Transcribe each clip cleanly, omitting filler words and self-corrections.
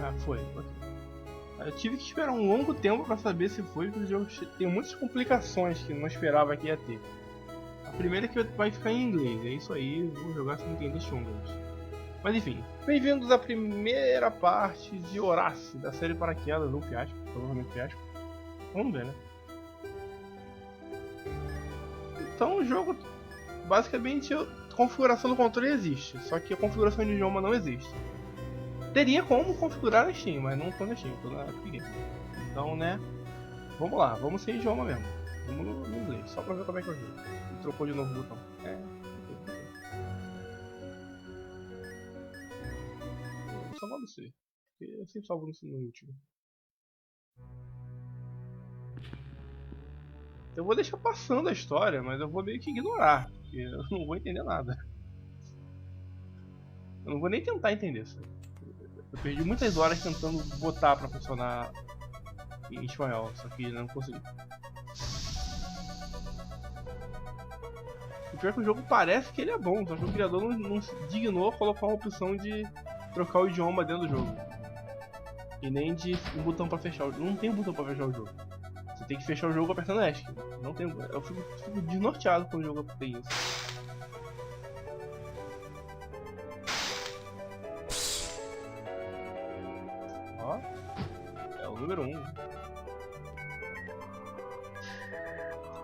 Ah, foi. Ok. Eu tive que esperar um longo tempo pra saber se foi, porque o jogo tem muitas complicações que eu não esperava que ia ter. A primeira é que vai ficar em inglês, é isso aí, vou jogar sem entender chungas. Mas enfim, bem-vindos à primeira parte de Horace, da série Paraquedas, ou Fiasco, provavelmente Fiasco. Vamos ver, né? Então o jogo, basicamente, a configuração do controle existe, só que a configuração de idioma não existe. Teria como configurar na Steam, mas não tô na Steam, tô na Epic. Então, né, vamos lá, vamos sem idioma mesmo. Vamos no inglês, só pra ver como é que eu jogo. Ele trocou de novo o botão. Só vou C, porque eu sempre salvo no último. Eu vou deixar passando a história, mas eu vou meio que ignorar, porque eu não vou entender nada. Eu não vou nem tentar entender isso. Eu perdi muitas horas tentando botar pra funcionar em espanhol, só que não consegui. O pior é que o jogo parece que ele é bom, só que o criador não se dignou a colocar uma opção de trocar o idioma dentro do jogo. E nem de um botão pra fechar o jogo. Não tem um botão pra fechar o jogo. Você tem que fechar o jogo apertando ESC. Não tem. Eu fico desnorteado quando o jogo tem isso. Ó. É o número 1.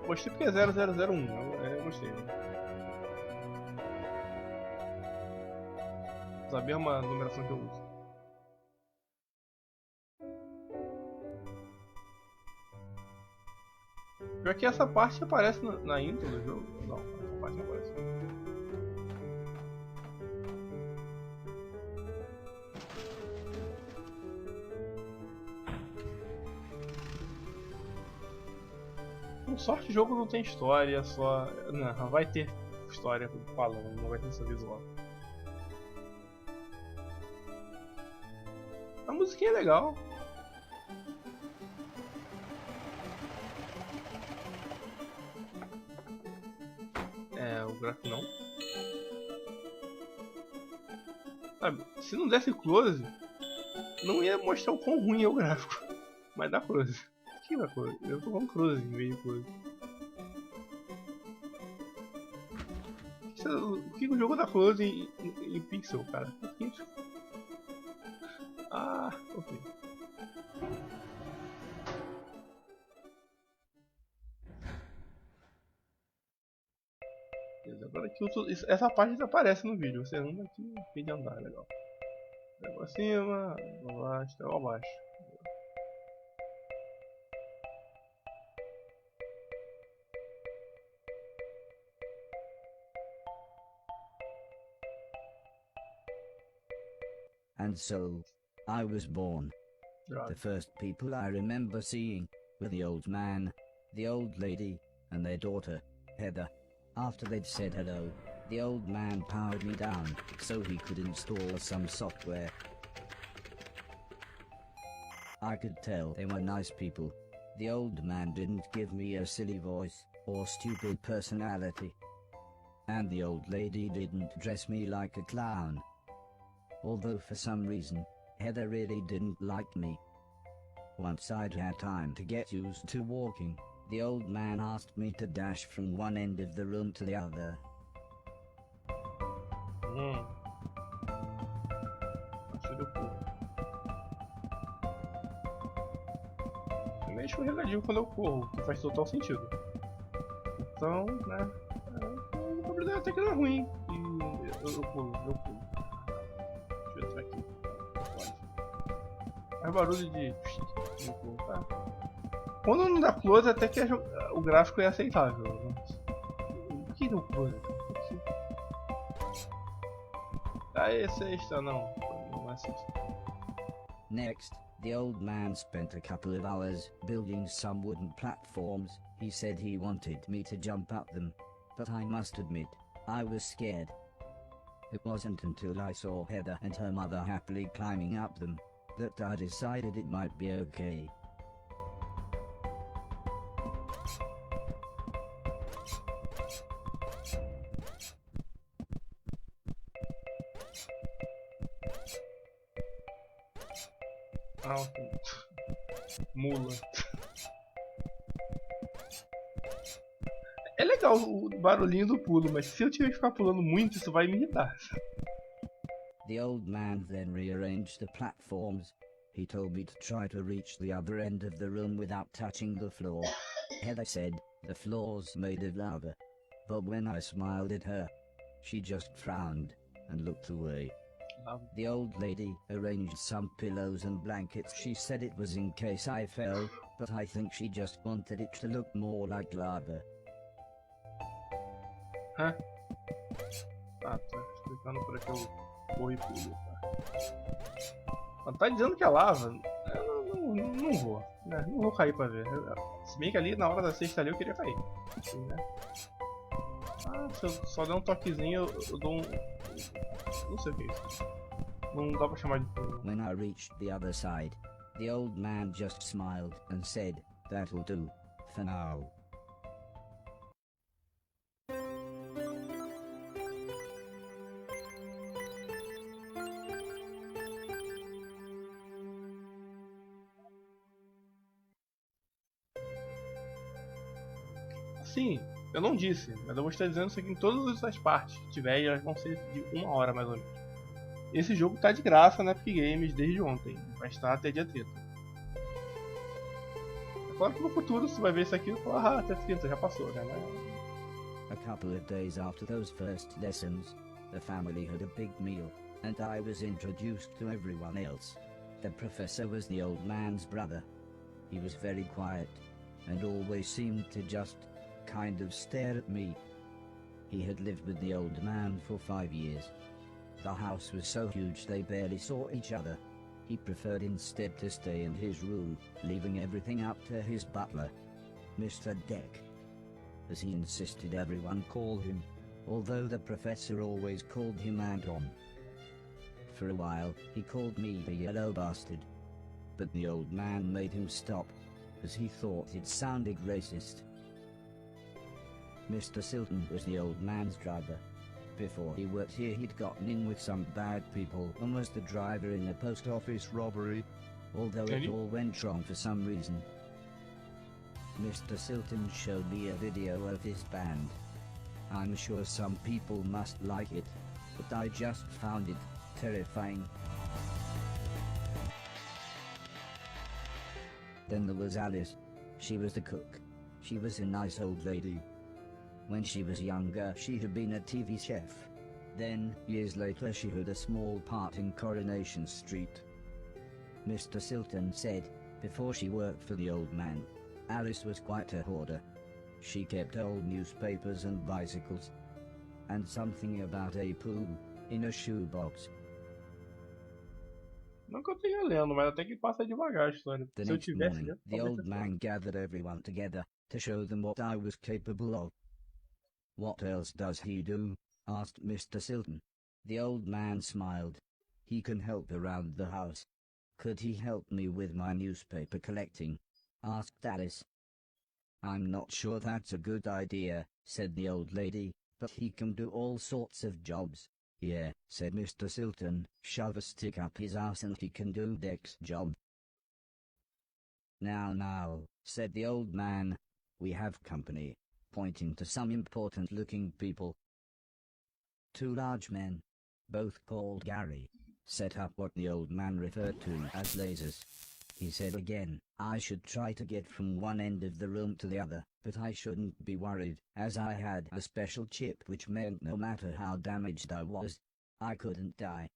Gostei porque é 0001. Eu gostei. Usa a mesma numeração que eu uso. Pior que essa parte aparece na intro do jogo. Não, essa parte não aparece. Com sorte o jogo não tem história, só... Não, vai ter história falando, não vai ter só visual. A musiquinha é legal. O gráfico não. Sabe, se não desse close, não ia mostrar o quão ruim é o gráfico. Mas dá close. O que dá close? Eu tô falando close em vez de close. O que o jogo dá close em pixel, cara? O que é isso? Ah, ok. Agora aqui essa parte aparece no vídeo. Você anda aqui e de andar, legal. Vai pra cima, pra baixo, até lá abaixo. And so, I was born. The first people I remember seeing were the old man, the old lady, and their daughter, Heather. After they'd said hello, the old man powered me down so he could install some software. I could tell they were nice people. The old man didn't give me a silly voice or stupid personality. And the old lady didn't dress me like a clown. Although for some reason, Heather really didn't like me. Once I'd had time to get used to walking, the old man asked me to dash from one end of the room to the other. Eu meio escorregadio quando eu corro, que faz total sentido. Então, né, a probabilidade até que não é ruim. E eu pulo. Deixa eu entrar aqui. Faz barulho de... Tá. Quando não dá close, até que o gráfico é aceitável. Por que deu close? Ah, é sexta, não é sexta. Next, the old man spent a couple of hours building some wooden platforms. He said he wanted me to jump up them, but I must admit, I was scared. It wasn't until I saw Heather and her mother happily climbing up them that I decided it might be okay. Ah, ok. Mula. É legal o barulhinho do pulo, mas se eu tiver que ficar pulando muito, isso vai me irritar. The old man then rearranged the platforms. He told me to try to reach the other end of the room without touching the floor. Heather said the floor's made of lava. But when I smiled at her, she just frowned and looked away. The old lady arranged some pillows and blankets. She said it was in case I fell, but I think she just wanted it to look more like lava. Hã? Ah, tá explicando para que eu corro e pulo, tá? Mas tá dizendo que é lava? Eu não vou, né? Não vou cair pra ver. Se bem que ali na hora da sexta ali eu queria cair. Assim, né? Ah, se eu só der um toquezinho eu dou um... Não sei o que é isso. Não dá pra chamar de pulo. When I reached the other side, the old man just smiled and said, "That'll do, for now." Sim, eu não disse, mas eu vou estar dizendo isso aqui em todas as partes que tiver e elas vão ser de 1 hora mais ou menos. Esse jogo tá de graça na Epic Games desde ontem, vai estar até dia 30. É claro que no futuro você vai ver isso aqui e falar, ah, até 30 já passou, né? A couple of days after those first lessons, the family had a big meal, and I was introduced to everyone else. The professor was the old man's brother. He was very quiet, and always seemed to just kind of stare at me. He had lived with the old man for 5 years. The house was so huge they barely saw each other. He preferred instead to stay in his room, leaving everything up to his butler, Mr. Deck, as he insisted everyone call him, although the professor always called him Anton. For a while, he called me the yellow bastard, but the old man made him stop, as he thought it sounded racist. Mr. Silton was the old man's driver. Before he worked here, he'd gotten in with some bad people and was the driver in a post office robbery, although it all went wrong for some reason. Mr. Silton showed me a video of his band. I'm sure some people must like it, but I just found it terrifying. Then there was Alice. She was the cook. She was a nice old lady. When she was younger, she had been a TV chef. Then, years later, she had a small part in Coronation Street. Mr. Silton said, before she worked for the old man, Alice was quite a hoarder. She kept old newspapers and bicycles. And something about a poo in a shoebox. Não que eu esteja lendo, mas até que passa devagar a história. The Se eu next tivesse morning, lendo, the talvez old man gathered everyone together to show them what I was capable of. What else does he do? Asked Mr. Silton. The old man smiled. He can help around the house. Could he help me with my newspaper collecting? Asked Alice. I'm not sure that's a good idea, said the old lady, but he can do all sorts of jobs. Yeah, said Mr. Silton, shove a stick up his ass and he can do Deck's job. Now, said the old man, we have company, pointing to some important-looking people. 2 large men, both called Gary, set up what the old man referred to as lasers. He said again, I should try to get from one end of the room to the other, but I shouldn't be worried, as I had a special chip which meant no matter how damaged I was, I couldn't die.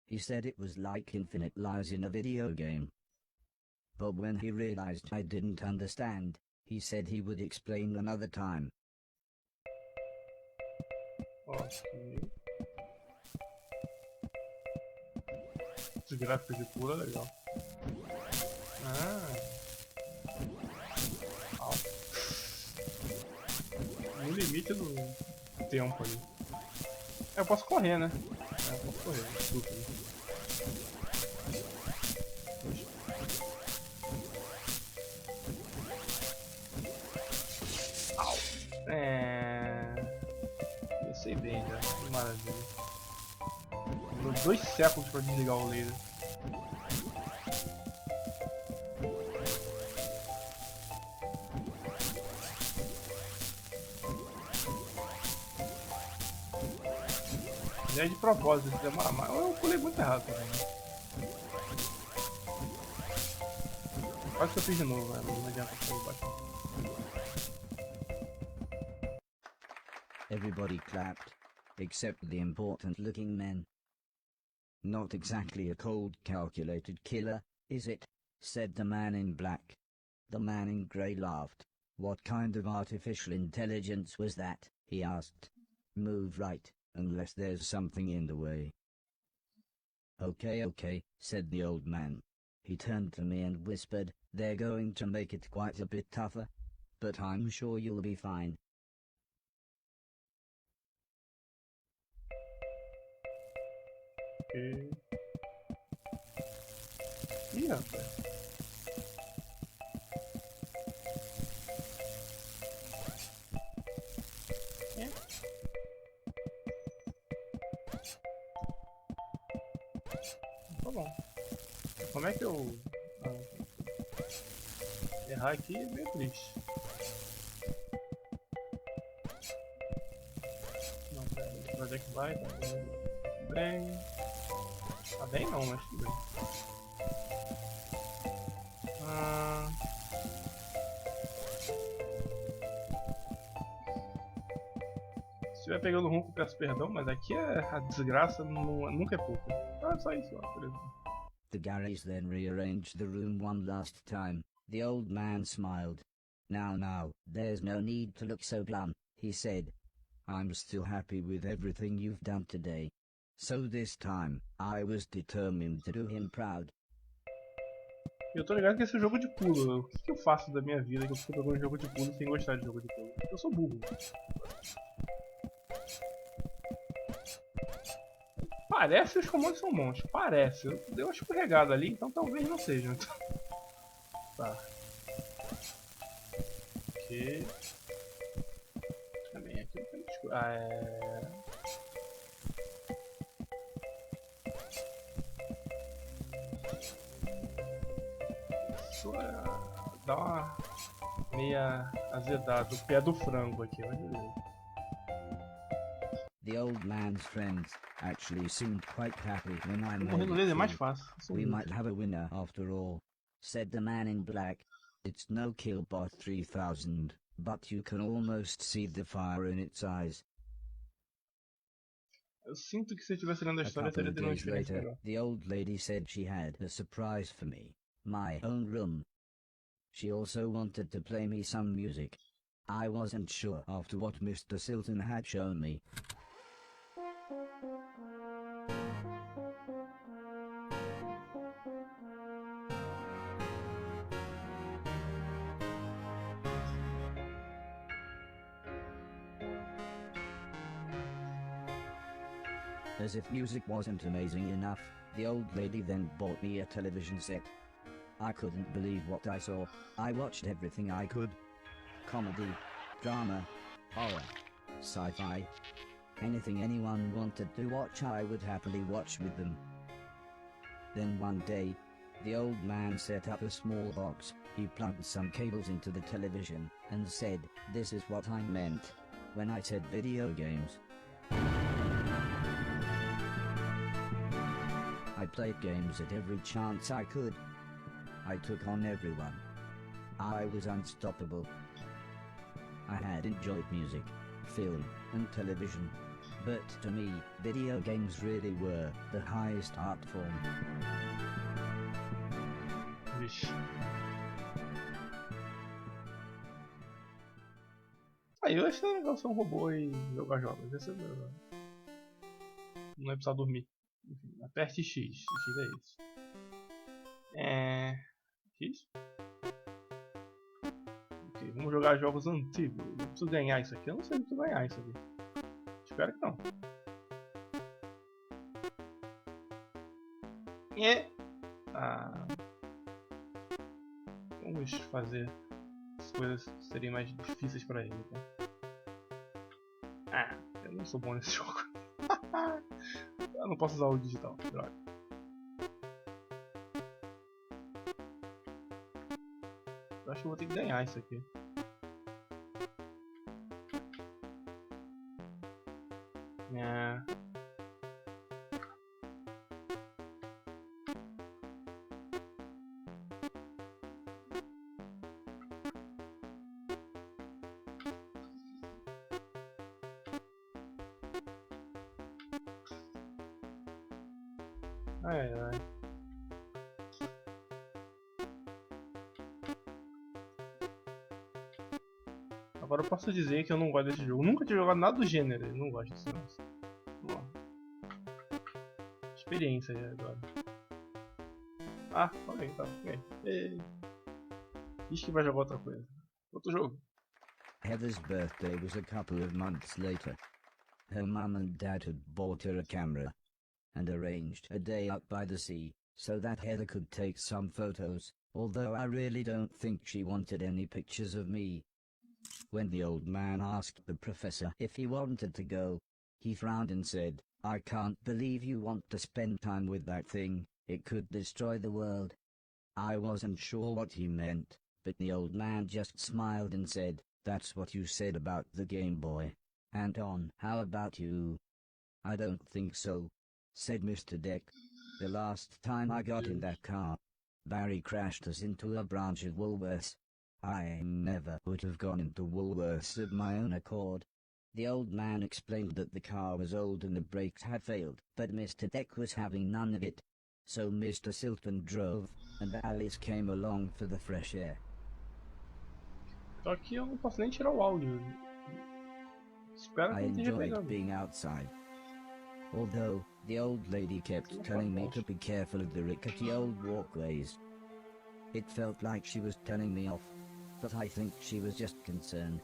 He said it was like infinite lives in a video game. But when he realized I didn't understand, he said he would explain another time. Ok. Esse gráfico de pula é legal. No limite do tempo ali. Eu posso correr, né? Eu posso correr, desculpa. Pensei bem já, que maravilha. Demorou 2 séculos pra desligar o laser. Já é de propósito, demora mais. Eu pulei muito errado também, né? Quase que eu fiz de novo, né? Não adianta pular baixo. Everybody clapped, except the important-looking men. Not exactly a cold, calculated killer, is it? Said the man in black. The man in grey laughed. What kind of artificial intelligence was that? He asked. Move right, unless there's something in the way. Okay, said the old man. He turned to me and whispered, they're going to make it quite a bit tougher. But I'm sure you'll be fine. Ok. Ih, rapaz. É. Tá bom. Como é que eu... errar aqui é meio triste. Não, pera, pra onde é que vai? Tá bem. Tá bem não, mas tudo bem. Se estiver pegando ronco, peço perdão, mas aqui a desgraça nunca é pouca. Ah, só isso, ó, por exemplo. The garage then rearranged the room one last time. The old man smiled. Now, there's no need to look so glum, he said. I'm still happy with everything you've done today. So this time, I was determined to do him proud. Eu tô ligado que esse é jogo de pulo. O que eu faço da minha vida que eu fico jogando jogo de pulo sem gostar de jogo de pulo? Eu sou burro. Parece que os comandos são bons. Parece. Eu dei uma escorregada ali, então talvez não seja. Tá. Ok. Também aqui não tem escuro. Ah, é... Isso é... dá uma meia azedada. O pé do frango aqui, mas beleza. The old man's friends actually seemed quite happy when I made Correndo it laser é mais through. fácil. We might have a winner after all, said the man in black. It's no Killbot 3000, but you can almost see the fire in its eyes. Eu sinto que se eu estivesse lendo a A história, couple teria of tendo uma days experiência later, melhor. the old lady said she had a surprise for me. My own room. She also wanted to play me some music. I wasn't sure after what Mr. Silton had shown me. As if music wasn't amazing enough, the old lady then bought me a television set. I couldn't believe what I saw. I watched everything I could. Comedy, drama, horror, sci-fi. Anything anyone wanted to watch I would happily watch with them. Then one day, the old man set up a small box. He plugged some cables into the television and said, "This is what I meant when I said video games." I played games at every chance I could. I took on everyone. I was unstoppable. I had enjoyed music, film, and television. But to me, video games really were the highest art form. Vixe. Aí eu achei legal ser um robô e jogar jogos. Esse é legal. Não é precisar dormir. Enfim, aperte X. X é isso. X? Ok, vamos jogar jogos antigos. Eu preciso ganhar isso aqui. Eu não sei se eu preciso ganhar isso aqui. Espero que não. Vamos fazer as coisas serem mais difíceis pra ele. Tá? Eu não sou bom nesse jogo. Eu não posso usar o digital, droga. Eu acho que eu vou ter que ganhar isso aqui. Ai, ai. Agora eu posso dizer que eu não gosto desse jogo. Nunca tinha jogado nada do gênero, eu não gosto desse negócio. Vamos lá. Experiência já agora. Ah, ok, tá, ok. Diz que vai jogar outra coisa. Outro jogo. Heather's birthday was a couple of months later. Her mum and dad had bought her a camera and arranged a day out by the sea so that Heather could take some photos, although I really don't think she wanted any pictures of me. When the old man asked the professor if he wanted to go, he frowned and said, "I can't believe you want to spend time with that thing, it could destroy the world." I wasn't sure what he meant, but the old man just smiled and said, "That's what you said about the Game Boy. Anton, how about you?" "I don't think so," said Mr. Deck. "The last time I got in that car, Barry crashed us into a branch of Woolworths. I never would have gone into Woolworths of my own accord." The old man explained that the car was old and the brakes had failed, but Mr. Deck was having none of it. So Mr. Silton drove, and Alice came along for the fresh air. Só que eu não posso nem tirar o áudio. Espero que I não esteja enjoyed pegando. being outside. Although, the old lady kept telling me to be careful of the rickety old walkways. It felt like she was telling me off, but I think she was just concerned.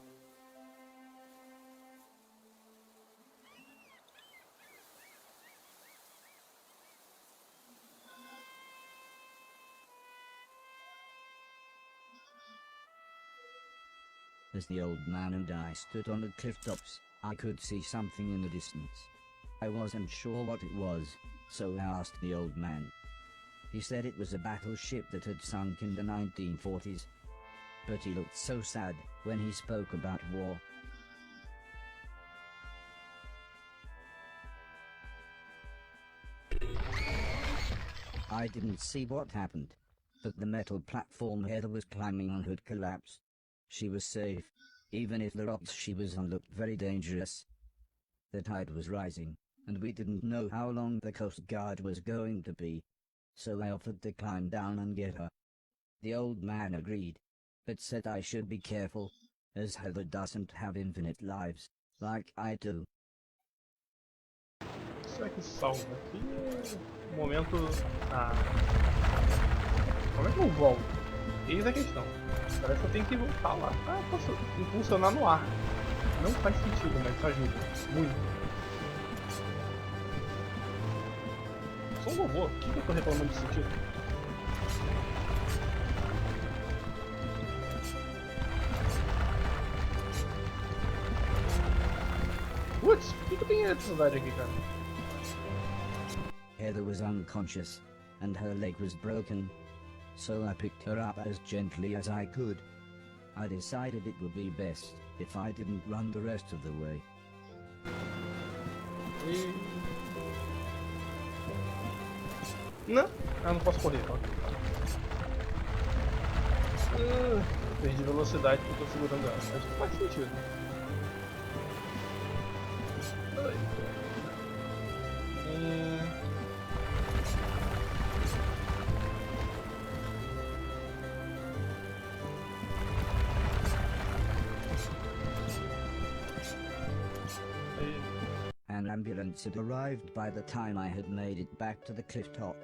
As the old man and I stood on the cliff tops, I could see something in the distance. I wasn't sure what it was, so I asked the old man. He said it was a battleship that had sunk in the 1940s. But he looked so sad when he spoke about war. I didn't see what happened, but the metal platform Heather was climbing on had collapsed. She was safe, even if the rocks she was on looked very dangerous. The tide was rising, and we didn't know how long the Coast Guard was going to be, so I offered to climb down and get her. The old man agreed, but said I should be careful, as Heather doesn't have infinite lives, like I do. Será que salva aqui? Momento. Ah. Como é que eu volto? Eis a questão. Parece que eu tenho que voltar lá. Ah, eu posso impulsionar no ar. Não faz sentido, mas isso ajuda. Muito. Eu sou um robô. Por que eu tô reclamando de sentido? Putz, por que eu tenho eletricidade aqui, cara? Heather was unconscious, and her leg was broken, so I picked her up as gently as I could. I decided it would be best if I didn't run the rest of the way. Não, eu não posso correr, tá? Perdi velocidade porque eu tô segurando ela. Acho que faz sentido. An ambulance had arrived by the time I had made it back to the cliff top.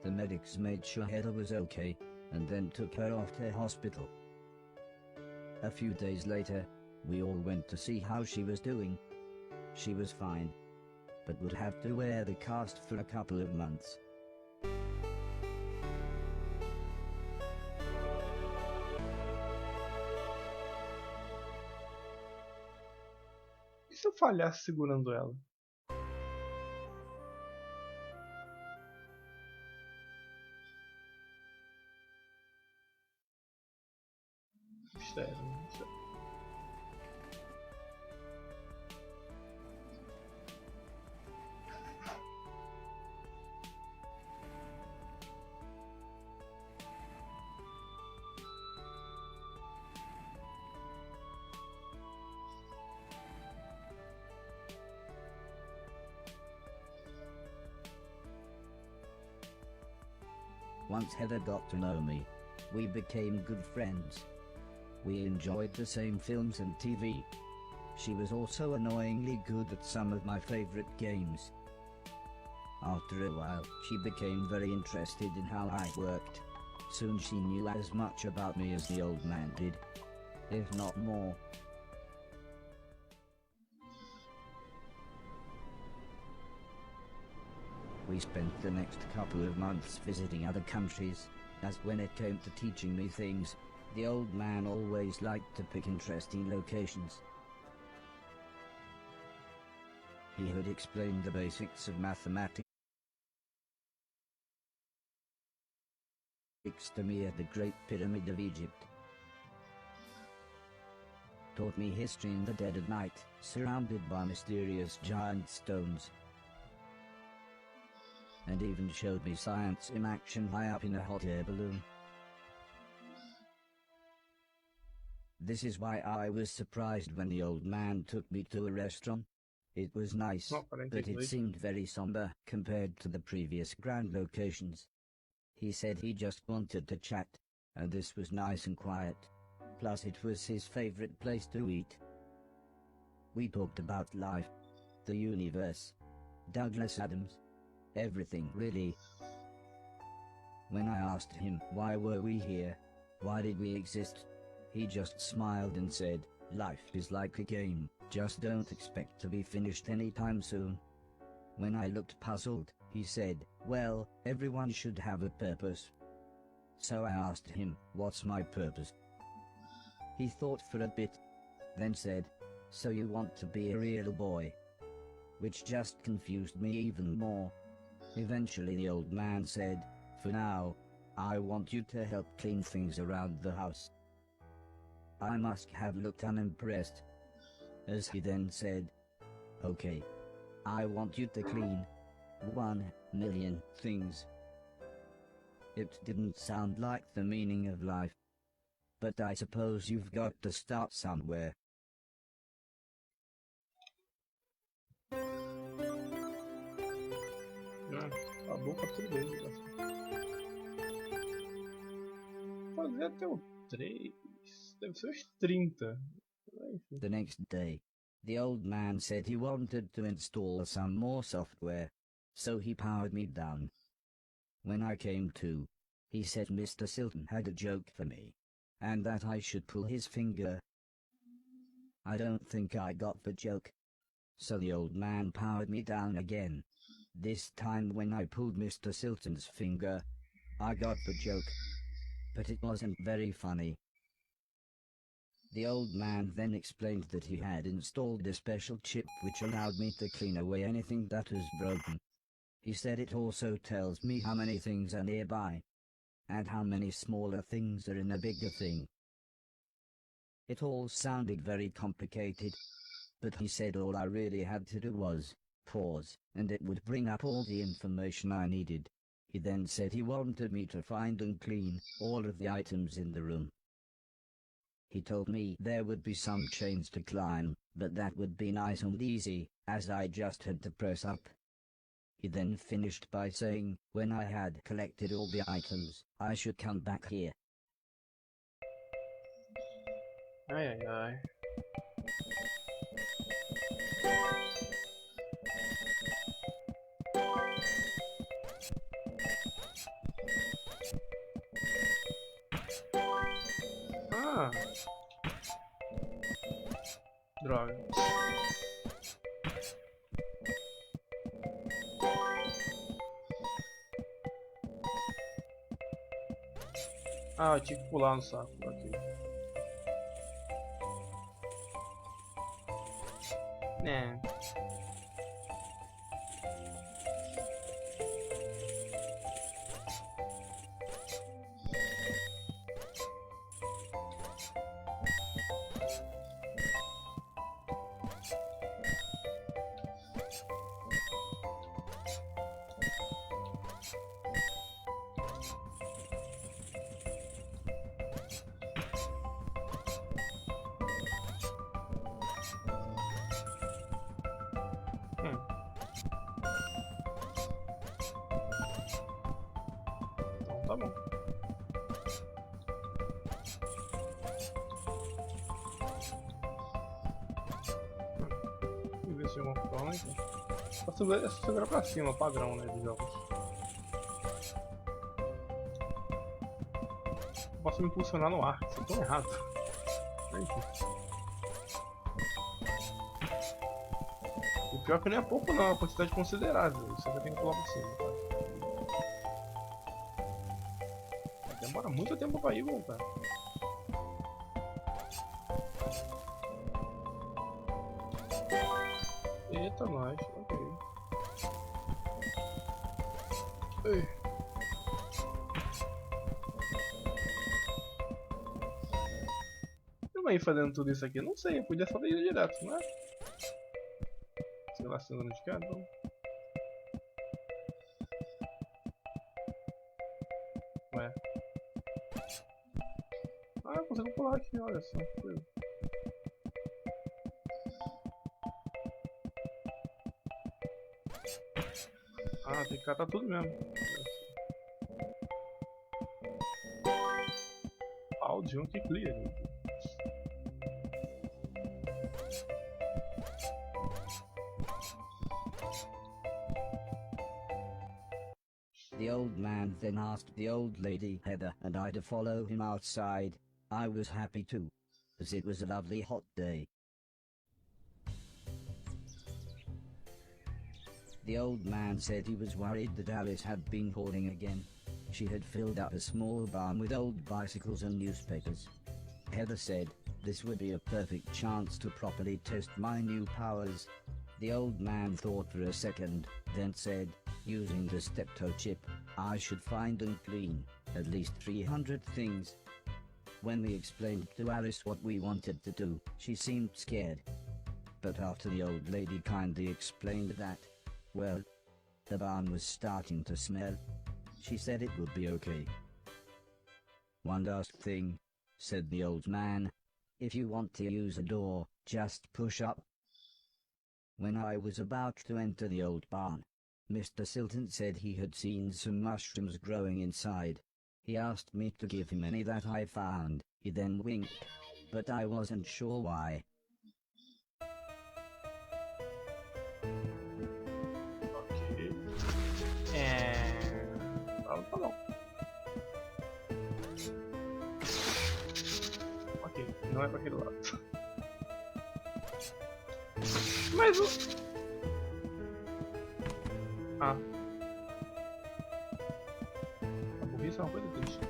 The medics made sure Heather was okay, and then took her off to hospital. A few days later, we all went to see how she was doing. She was fine, but would have to wear the cast for a couple of months. E se eu falhasse segurando ela? Mistério. Once Heather got to know me, we became good friends. We enjoyed the same films and TV. She was also annoyingly good at some of my favorite games. After a while, she became very interested in how I worked. Soon she knew as much about me as the old man did, if not more. We spent the next couple of months visiting other countries, as when it came to teaching me things, the old man always liked to pick interesting locations. He had explained the basics of mathematics to me at the Great Pyramid of Egypt. Taught me history in the dead of night, surrounded by mysterious giant stones. And even showed me science in action high up in a hot air balloon. This is why I was surprised when the old man took me to a restaurant. It was nice, but it seemed very somber compared to the previous grand locations. He said he just wanted to chat, and this was nice and quiet. Plus it was his favorite place to eat. We talked about life, the universe, Douglas Adams, everything really. When I asked him why were we here, why did we exist, he just smiled and said, life is like a game, just don't expect to be finished anytime soon. When I looked puzzled, he said, well, everyone should have a purpose. So I asked him, what's my purpose? He thought for a bit, then said, so you want to be a real boy? Which just confused me even more. Eventually the old man said, for now, I want you to help clean things around the house. I must have looked unimpressed, as he then said, okay, I want you to clean 1,000,000 things. It didn't sound like the meaning of life, but I suppose you've got to start somewhere. Acabou com tudo bem. Fazer até o 3. Deve ser os 30. The next day, the old man said he wanted to install some more software, so he powered me down. When I came to, he said Mr. Silton had a joke for me, and that I should pull his finger. I don't think I got the joke. So the old man powered me down again. This time when I pulled Mr. Silton's finger, I got the joke. But it wasn't very funny. The old man then explained that he had installed a special chip which allowed me to clean away anything that was broken. He said it also tells me how many things are nearby, and how many smaller things are in a bigger thing. It all sounded very complicated, but he said all I really had to do was pause, and it would bring up all the information I needed. He then said he wanted me to find and clean all of the items in the room. He told me there would be some chains to climb, but that would be nice and easy, as I just had to press up. He then finished by saying, when I had collected all the items, I should come back here. Ai, ai, ai. Ah! Droga. Ah, eu tinha que pular no saco. Ok. Né. alguma fronte. É só segurar pra cima, padrão, né, dos jogos. Posso me impulsionar no ar, isso é tão errado. O pior é que não é pouco não, é uma quantidade considerável. Isso aqui eu tenho que pular por cima, tá? Demora muito tempo pra ir e voltar. Eita, nós, ok. Ei. Eu aí fazendo tudo isso aqui? Não sei, eu podia só ir direto, não é? Sei lá, se andando de cá, então. Ué. Ah, eu consigo pular aqui, olha só. Ah, tem que catar tudo mesmo. Áudio que clear. The old man then asked the old lady Heather and I to follow him outside. I was happy too, as it was a lovely hot day. The old man said he was worried that Alice had been hoarding again. She had filled up a small barn with old bicycles and newspapers. Heather said, this would be a perfect chance to properly test my new powers. The old man thought for a second, then said, using the steptoe chip, I should find and clean at least 300 things. When we explained to Alice what we wanted to do, she seemed scared. But after the old lady kindly explained that, well, the barn was starting to smell, she said it would be okay. One last thing, said the old man. If you want to use a door, just push up. When I was about to enter the old barn, Mr. Silton said he had seen some mushrooms growing inside. He asked me to give him any that I found. He then winked, but I wasn't sure why. Tá bom. Ok, não é pra aquele lado. Mas o... Ah. A burrice é uma coisa triste.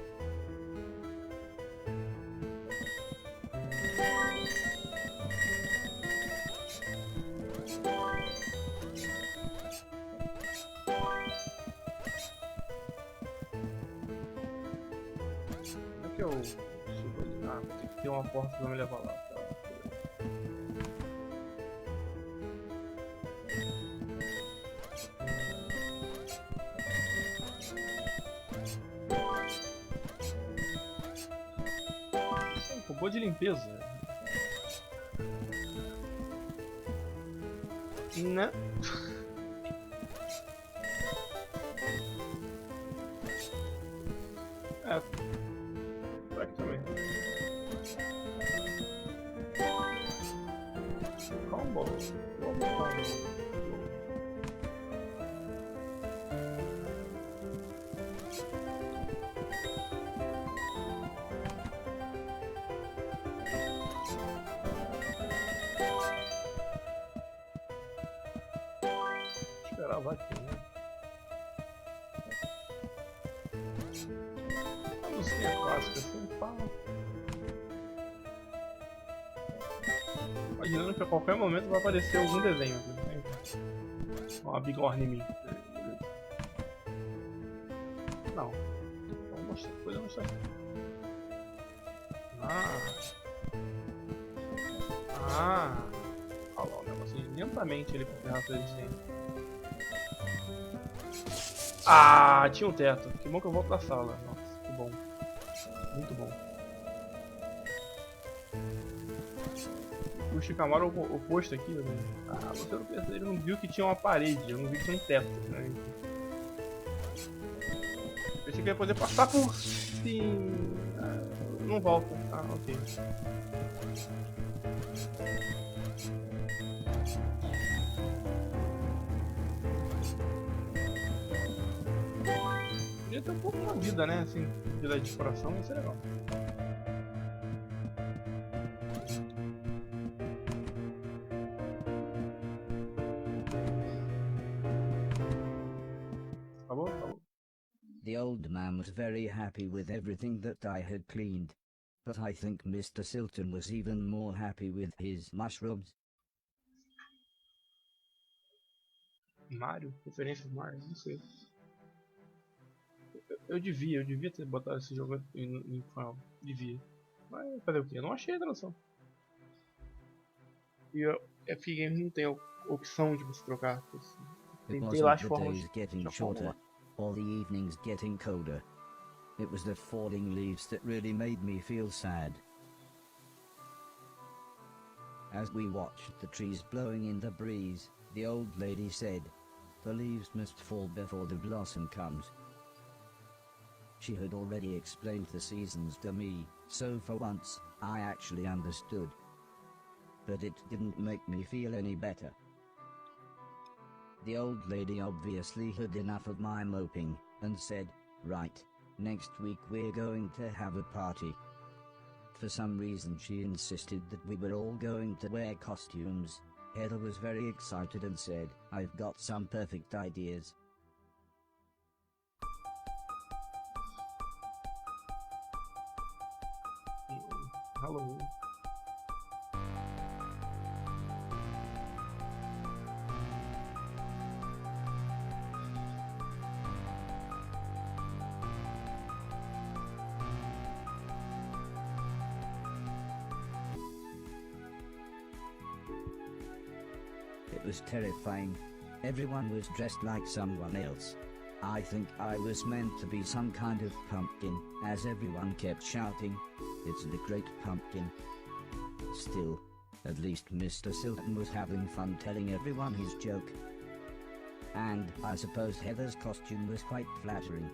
Como é que eu subo ali? Ah, tem que ter uma porta que vai me levar lá. Tá? Robô de limpeza. Né? É. Por aqui também. Combo. Combo. Esperar vai ter, né? A música clássica, sempre fala. Imaginando que a qualquer momento vai aparecer algum desenho aqui, né? Uma bigorna em mim. Não. Vamos mostrar, coisa não está aqui. Olha lá o negocinho lentamente ele pra ferrar a resistência. Ah, tinha um teto. Que bom que eu volto da sala. Nossa, que bom. Muito bom. O Shikamaru oposto aqui, né? Ah, você não pensou, ele não viu que tinha uma parede, eu não vi que tinha um teto, né? Pensei que ia poder passar por cima. Não volta. Ah, ok. Podia ter um pouco uma vida, né? Assim, vida de exploração, isso é legal. Acabou? Acabou. The old man was very happy with everything that I had cleaned. But I think Mr. Silton was even more happy with his mushrooms. Mario? Referência do Mario? Não sei. Eu devia ter botado esse jogo em final. Devia. Mas fazer o que? Eu não achei a tradução. E o Epic Games não tem a opção de você trocar. It Tentei lá wasn't as the formas days getting de shorter, or the evenings getting colder. It was the falling leaves that really made me feel sad. As we watched the trees blowing in the breeze, the old lady said, "The leaves must fall before the blossom comes." She had already explained the seasons to me, so for once, I actually understood. But it didn't make me feel any better. The old lady obviously had enough of my moping, and said, "Right, next week we're going to have a party." For some reason she insisted that we were all going to wear costumes. Heather was very excited and said, "I've got some perfect ideas." Halloween. It was terrifying. Everyone was dressed like someone else. I think I was meant to be some kind of pumpkin, as everyone kept shouting, "It's the Great Pumpkin." Still, at least Mr. Silton was having fun telling everyone his joke. And I suppose Heather's costume was quite flattering.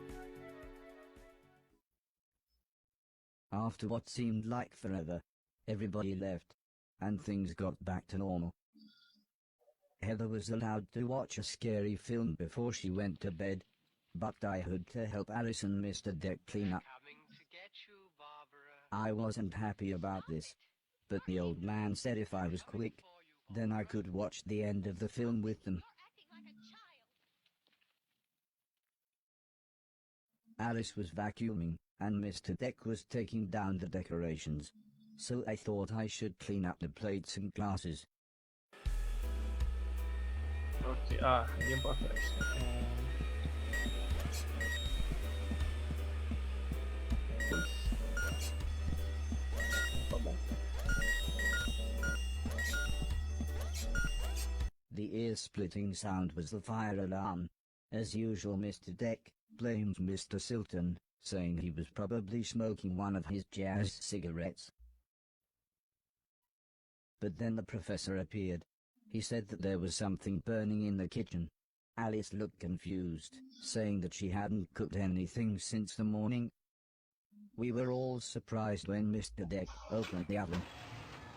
After what seemed like forever, everybody left, and things got back to normal. Heather was allowed to watch a scary film before she went to bed, but I had to help Alice and Mr. Deck clean up. I wasn't happy about this, but the old man said if I was quick, then I could watch the end of the film with them. Alice was vacuuming, and Mr. Deck was taking down the decorations, so I thought I should clean up the plates and glasses. Ok, limpa a festa. Tá bom. The ear-splitting sound was the fire alarm. As usual, Mr. Deck blamed Mr. Silton, saying he was probably smoking one of his jazz cigarettes. But then the professor appeared. He said that there was something burning in the kitchen. Alice looked confused, saying that she hadn't cooked anything since the morning. We were all surprised when Mr. Deck opened the oven.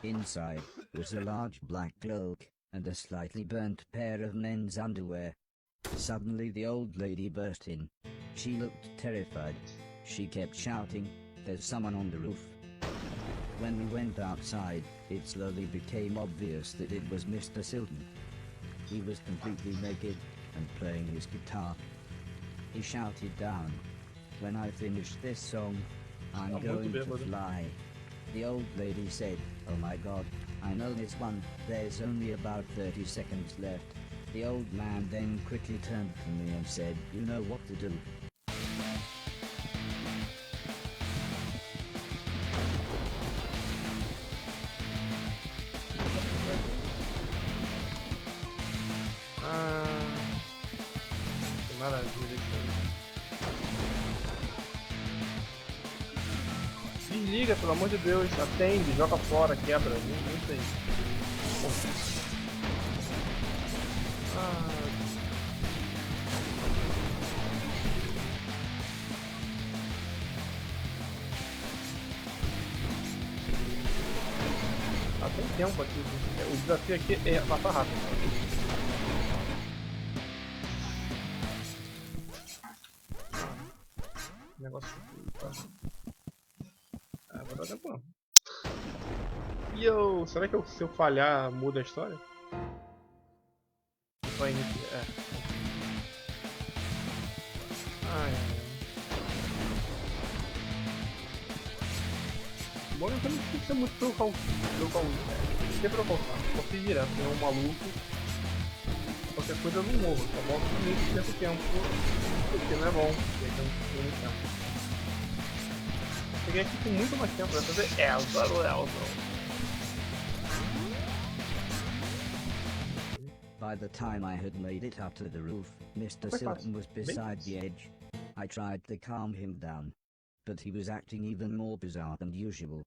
Inside was a large black cloak and a slightly burnt pair of men's underwear. Suddenly the old lady burst in. She looked terrified. She kept shouting, "There's someone on the roof." When we went outside, it slowly became obvious that it was Mr. Silton. He was completely naked and playing his guitar. He shouted down, "When I finish this song, I'm going to fly." The old lady said, "Oh my God, I know this one, there's only about 30 seconds left." The old man then quickly turned to me and said, "You know what to do." Que maravilha isso aí. Desliga, pelo amor de Deus, atende, joga fora, quebra, não sei. Atende. tempo aqui. O desafio aqui é passar rápido. Negócio. Ah, vou dar tempo não. Será que se eu falhar muda a história? Vai iniciar. É. Ai. Bom, eu não precisa muito trocar o Sem preocupar, posso ir direto, é um maluco. Qualquer coisa eu não morro, só volto no início desse tempo. Porque não é bom, porque tem muito tempo. Cheguei aqui com muito mais tempo, vai fazer Elsa ou Elsa. By the time I had made it up to the roof, Mr. Silton was beside the edge. I tried to calm him down, but he was acting even more bizarre than usual.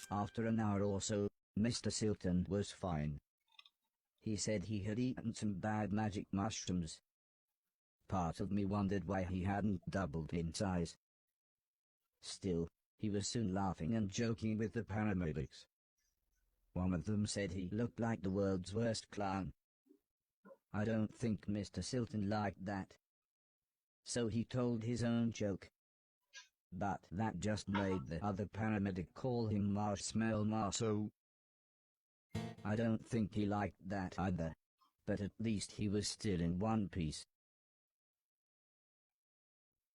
After an hour or so, Mr. Silton was fine. He said he had eaten some bad magic mushrooms. Part of me wondered why he hadn't doubled in size. Still, he was soon laughing and joking with the paramedics. One of them said he looked like the world's worst clown. I don't think Mr. Silton liked that. So he told his own joke. But that just made the other paramedic call him Marshmallow Marso. I don't think he liked that either. But at least he was still in one piece.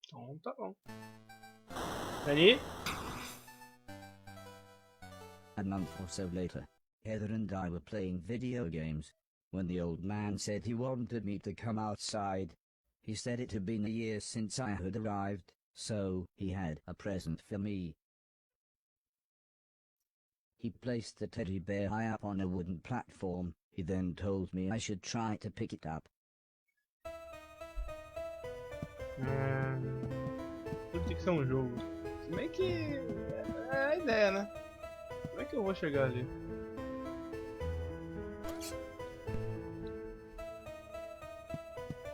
Então tá bom. Ready? A month or so later, Heather and I were playing video games, when the old man said he wanted me to come outside. He said it had been a year since I had arrived, so he had a present for me. He placed the teddy bear high up on a wooden platform. He then told me I should try to pick it up. Tudo tem que ser um jogo. Se bem que é a ideia, né? Como é que eu vou chegar ali?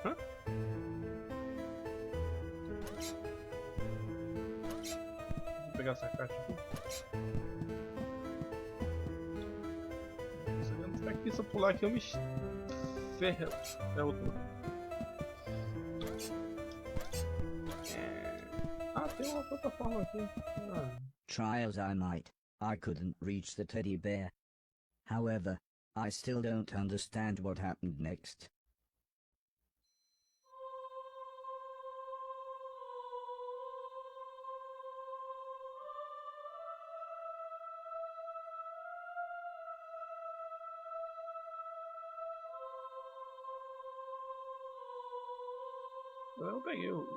Hã? Vou pegar essa caixa aqui. Se eu pular aqui eu me ferro. É outro. Tem uma plataforma aqui. Try as I might, I couldn't reach the teddy bear. However, I still don't understand what happened next. Eu peguei o...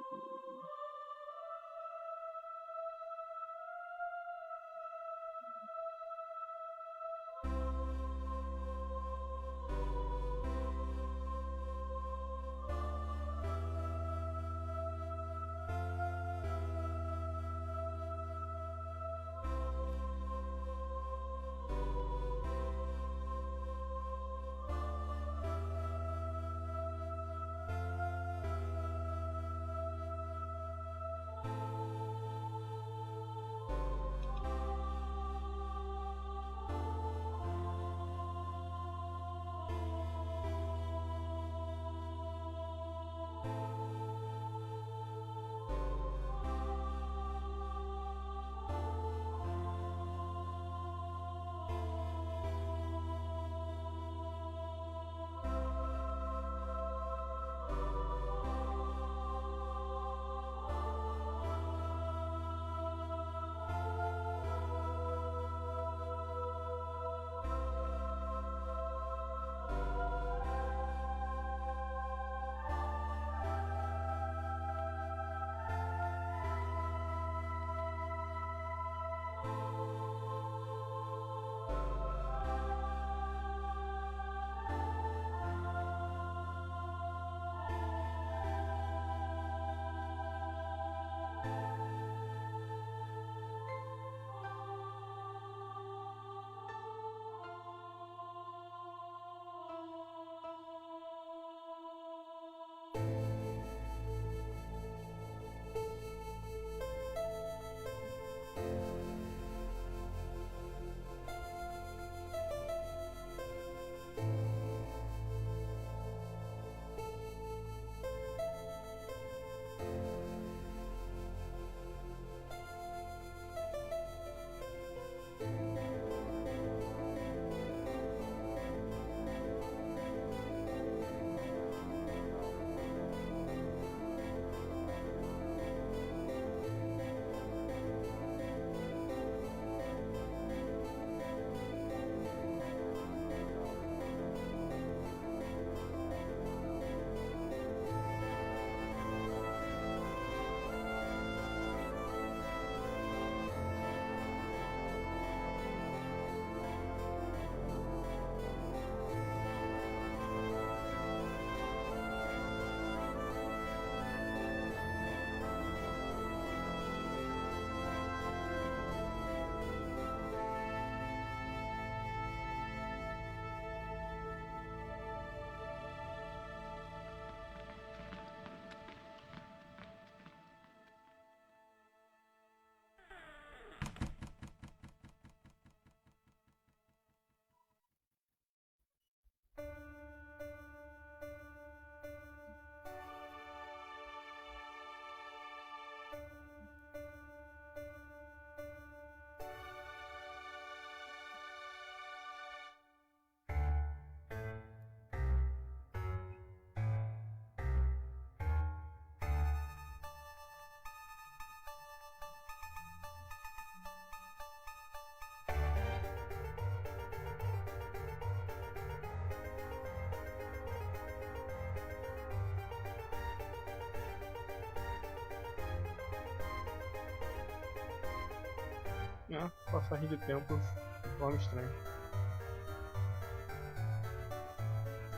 Passagem de tempo de forma estranha.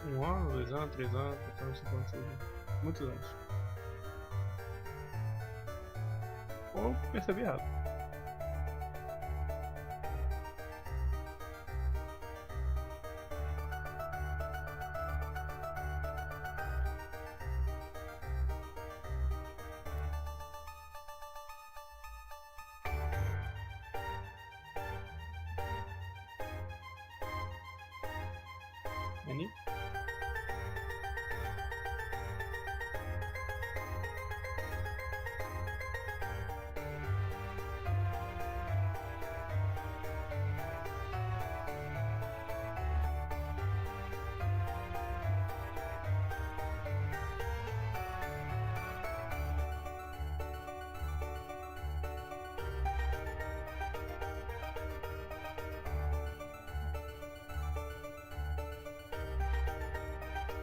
1 ano, 2 anos, 3 anos, 4 anos, 5 anos, 6 anos. Muitos anos. Ou percebi errado. Ani?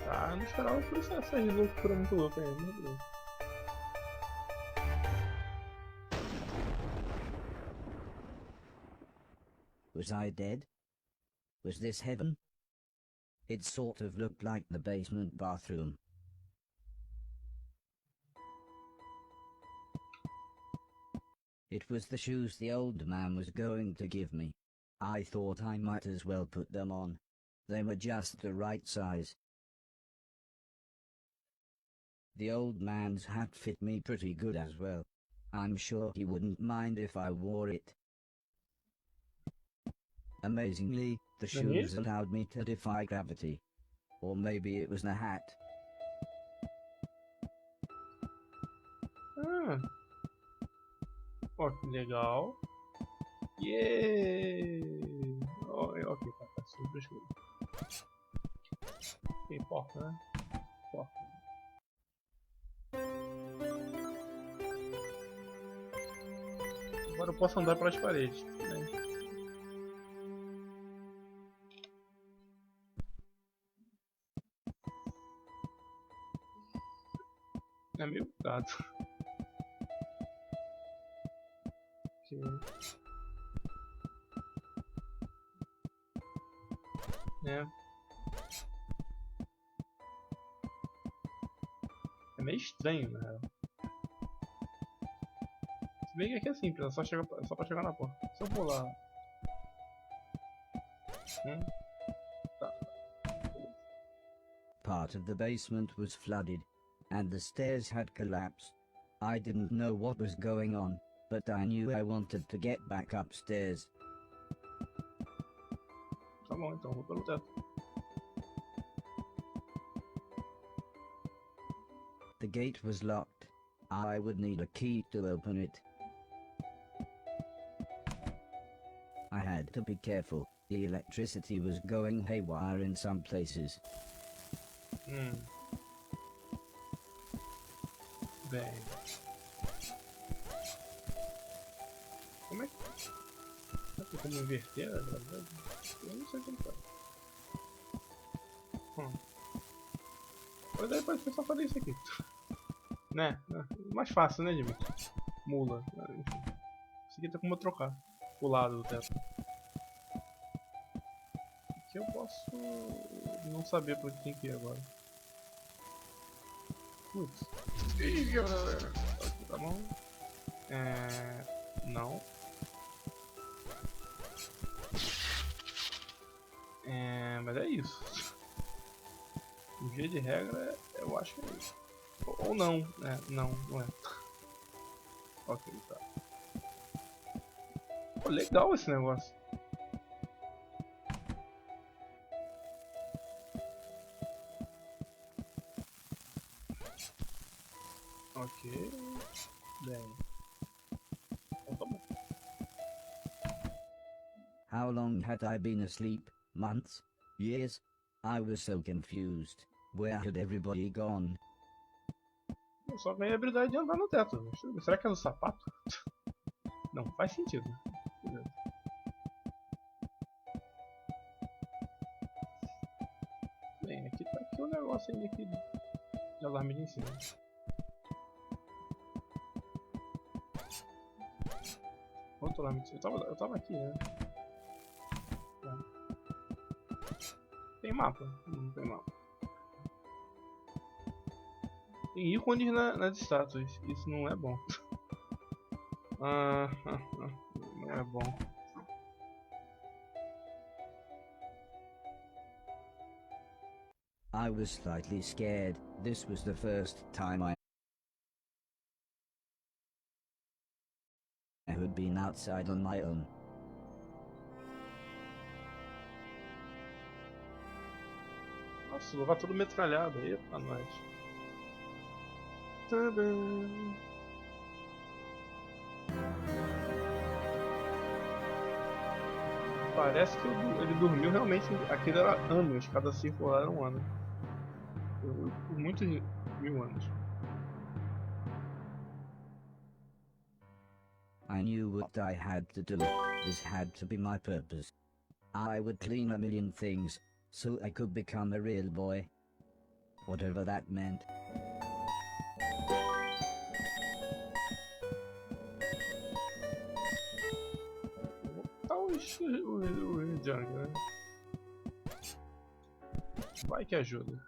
Tá, eu não esperava por isso essa loucura muito louca aí, meu Deus. Was I dead? Was this heaven? It sort of looked like the basement bathroom. It was the shoes the old man was going to give me. I thought I might as well put them on. They were just the right size. The old man's hat fit me pretty good as well. I'm sure he wouldn't mind if I wore it. Amazingly, the shoes allowed me to defy gravity. Or maybe it was the hat. Ó, que legal. Yeah! Ok, tá super escuro. Tem porta, né? Porta. Agora eu posso andar pelas paredes. Né? É meio bugado. Okay. É meio estranho, né? Se bem que aqui é simples, é só pra chegar na porta. Se eu pular... Tá. Part of the basement was flooded, and the stairs had collapsed. I didn't know what was going on, but I knew I wanted to get back upstairs. Tá bom, então vou pelo teto. The gate was locked. I would need a key to open it. I had to be careful. The electricity was going haywire in some places. Bem... Como é que... Será que tem como inverter a gravidade? Eu não sei como faz. Mas aí pode ser só fazer isso aqui. Né? Mais fácil, né, Jimmy? Mula. Enfim. Isso aqui tem como eu trocar. O lado do teto. Aqui eu posso... não saber pra onde tem que ir agora. Putz. Ih, galera. Tá bom? Não. Mas é isso. O G de regra, eu acho que é isso. Ou não. Não é. Ok, tá. Pô, legal esse negócio. Ok. Bem. Então tá bom. How long had I been asleep? Months? Years? I was so confused. Where had everybody gone? Eu só ganhei a habilidade de andar no teto. Será que é no sapato? Não, faz sentido. Beleza. Bem, aqui tá aqui o negócio ainda aqui de alarme de ensino. Outro lá, eu tava aqui, né? É. Tem mapa? Não tem mapa. Tem ícones nas estátuas. Isso não é bom. Não é bom. I was slightly scared. This was the first time I had been outside on my own. Nossa, o lugar todo metralhado. Eita, nós. Tadã. Parece que ele dormiu realmente. Aquilo era anos, cada círculo era um ano. Por muitos mil anos. I knew what I had to do. This had to be my purpose. I would clean a million things, so I could become a real boy. Whatever that meant. O jungle, né? Vai que ajuda.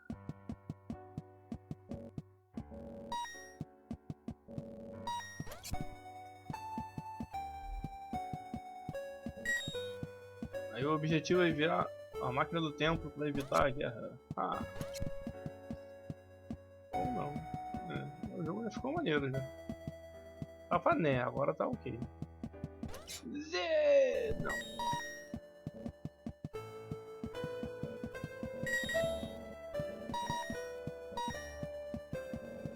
Aí o objetivo é virar a máquina do tempo para evitar a guerra. Ou não. O jogo já ficou maneiro já. Tava né, agora tá ok. Não.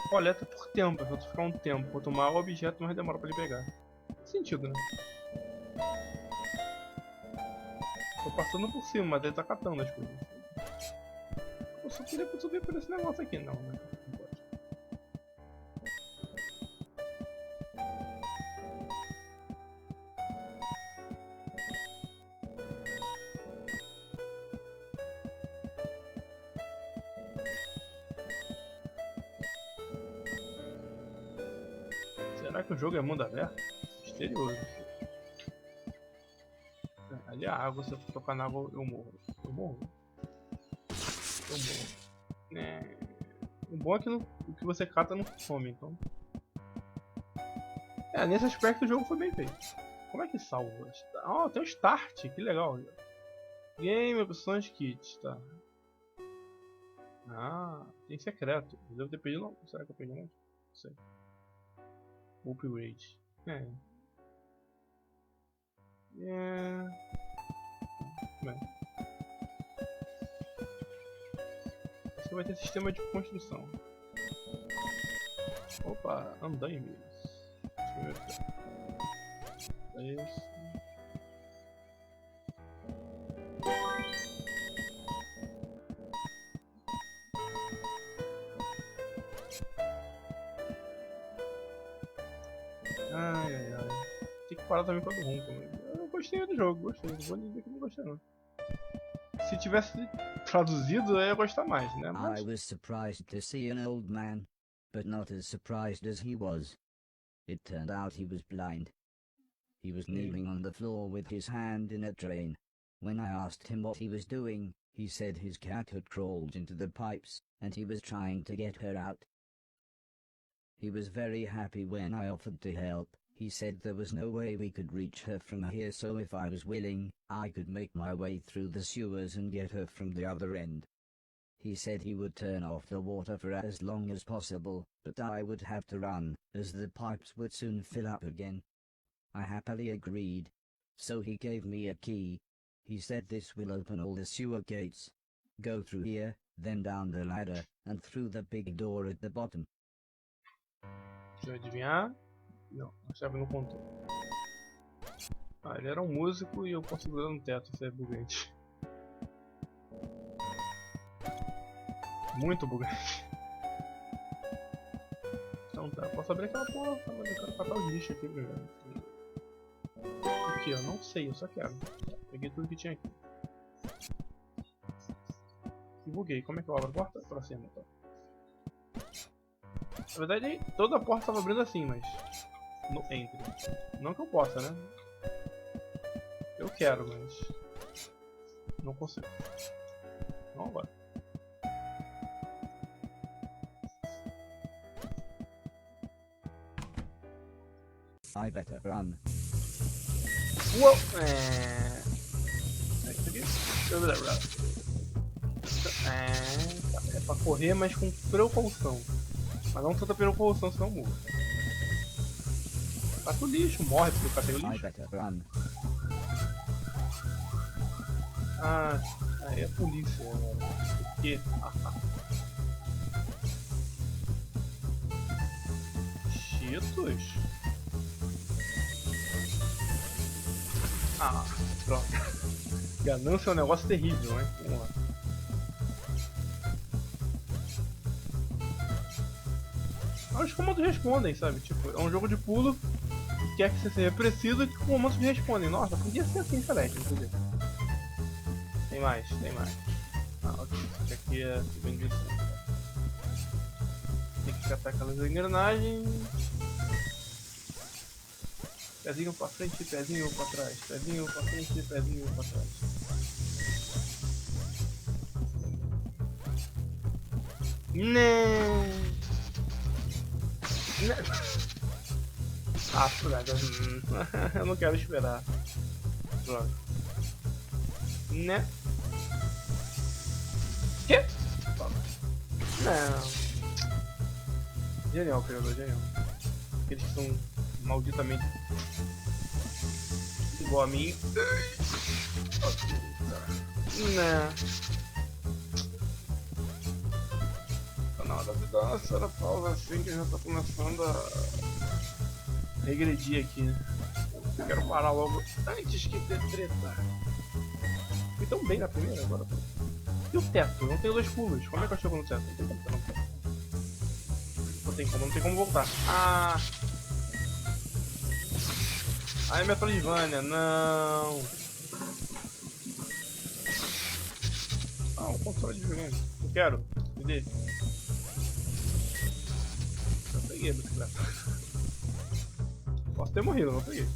Coleta por tempo, eu vou ficar um tempo. Quanto maior o objeto, mais demora pra ele pegar. Faz sentido, né? Tô passando por cima, mas ele tá catando as coisas. Eu só queria subir por esse negócio aqui, não, né? Não pode. Será que o jogo é mundo aberto? Misterioso. Ali a água, se eu tocar na água eu morro. Eu morro. O bom é que o que você cata não some, então. Nesse aspecto o jogo foi bem feito. Como é que salva? Tem o Start, que legal. Game, opções, kit, tá. Tem secreto. Eu devo ter pedido, não. Será que eu peguei mais? Não sei. Upgrade. Bem. Você vai ter sistema de construção. Opa, andaimes. É isso. Ai. Tem que parar também quando ronco. Eu gostei do jogo, gostei. Não vou dizer que não gostei não. Se tivesse traduzido, eu ia gostar mais, né? Mas... I was surprised to see an old man, but not as surprised as he was. It turned out he was blind. He was kneeling on the floor with his hand in a drain. When I asked him what he was doing, he said his cat had crawled into the pipes, and he was trying to get her out. He was very happy when I offered to help. He said there was no way we could reach her from here, so if I was willing, I could make my way through the sewers and get her from the other end. He said he would turn off the water for as long as possible, but I would have to run, as the pipes would soon fill up again. I happily agreed. So he gave me a key. He said this will open all the sewer gates. Go through here, then down the ladder, and through the big door at the bottom. Deixa eu adivinhar. Não, a chave não contou. Ele era um músico e eu posso segurar no teto, isso é bugante. Muito bugante. Então tá, posso abrir aquela porta, mas eu quero catar os lixos aqui primeiro. Aqui, eu não sei, eu só quero. Peguei tudo que tinha aqui. E buguei, como é que eu abro a porta? Pra cima, tá. Na verdade, toda a porta estava abrindo assim, mas... entre. Não que eu possa, né? quero, mas não consigo. Não agora. I better run. Uou! É pra correr, mas com precaução. Mas não tanta precaução, senão morre. Tá pro lixo, morre porque o cara tem o I lixo. better run. Ah, aí é polícia, né? Por quê? Cheetos? Ah, pronto. Ganância é um negócio terrível, né? Vamos lá. Os comandos respondem, sabe? Tipo, é um jogo de pulo que quer que você seja preciso e que comandos respondem. Nossa, podia ser assim, Celeste, inclusive. Tem mais, tem mais. Ah, ok. Isso aqui é bem difícil. Tem que catar aquelas engrenagens. Pezinho pra frente, pezinho pra trás. Pezinho pra frente, pezinho pra trás. Não. Ah, droga. Eu não quero esperar. Droga. Né? Que? Não. Genial, criador, genial. Aqueles que são malditamente igual a mim. Não. Tá na hora de dar uma senhora pausa assim que já tá começando a regredir aqui. Eu quero parar logo antes que dê treta. Fui tão bem na primeira agora. E o teto? Não tenho 2 pulos. Como é que eu chego no teto? Não tem como não teto. Não tem como voltar. Ah! Ai, Metroidvania, não! Ah, um controle de videogame. Eu quero. Me dê. Eu peguei a bicicleta. Posso ter morrido, não peguei.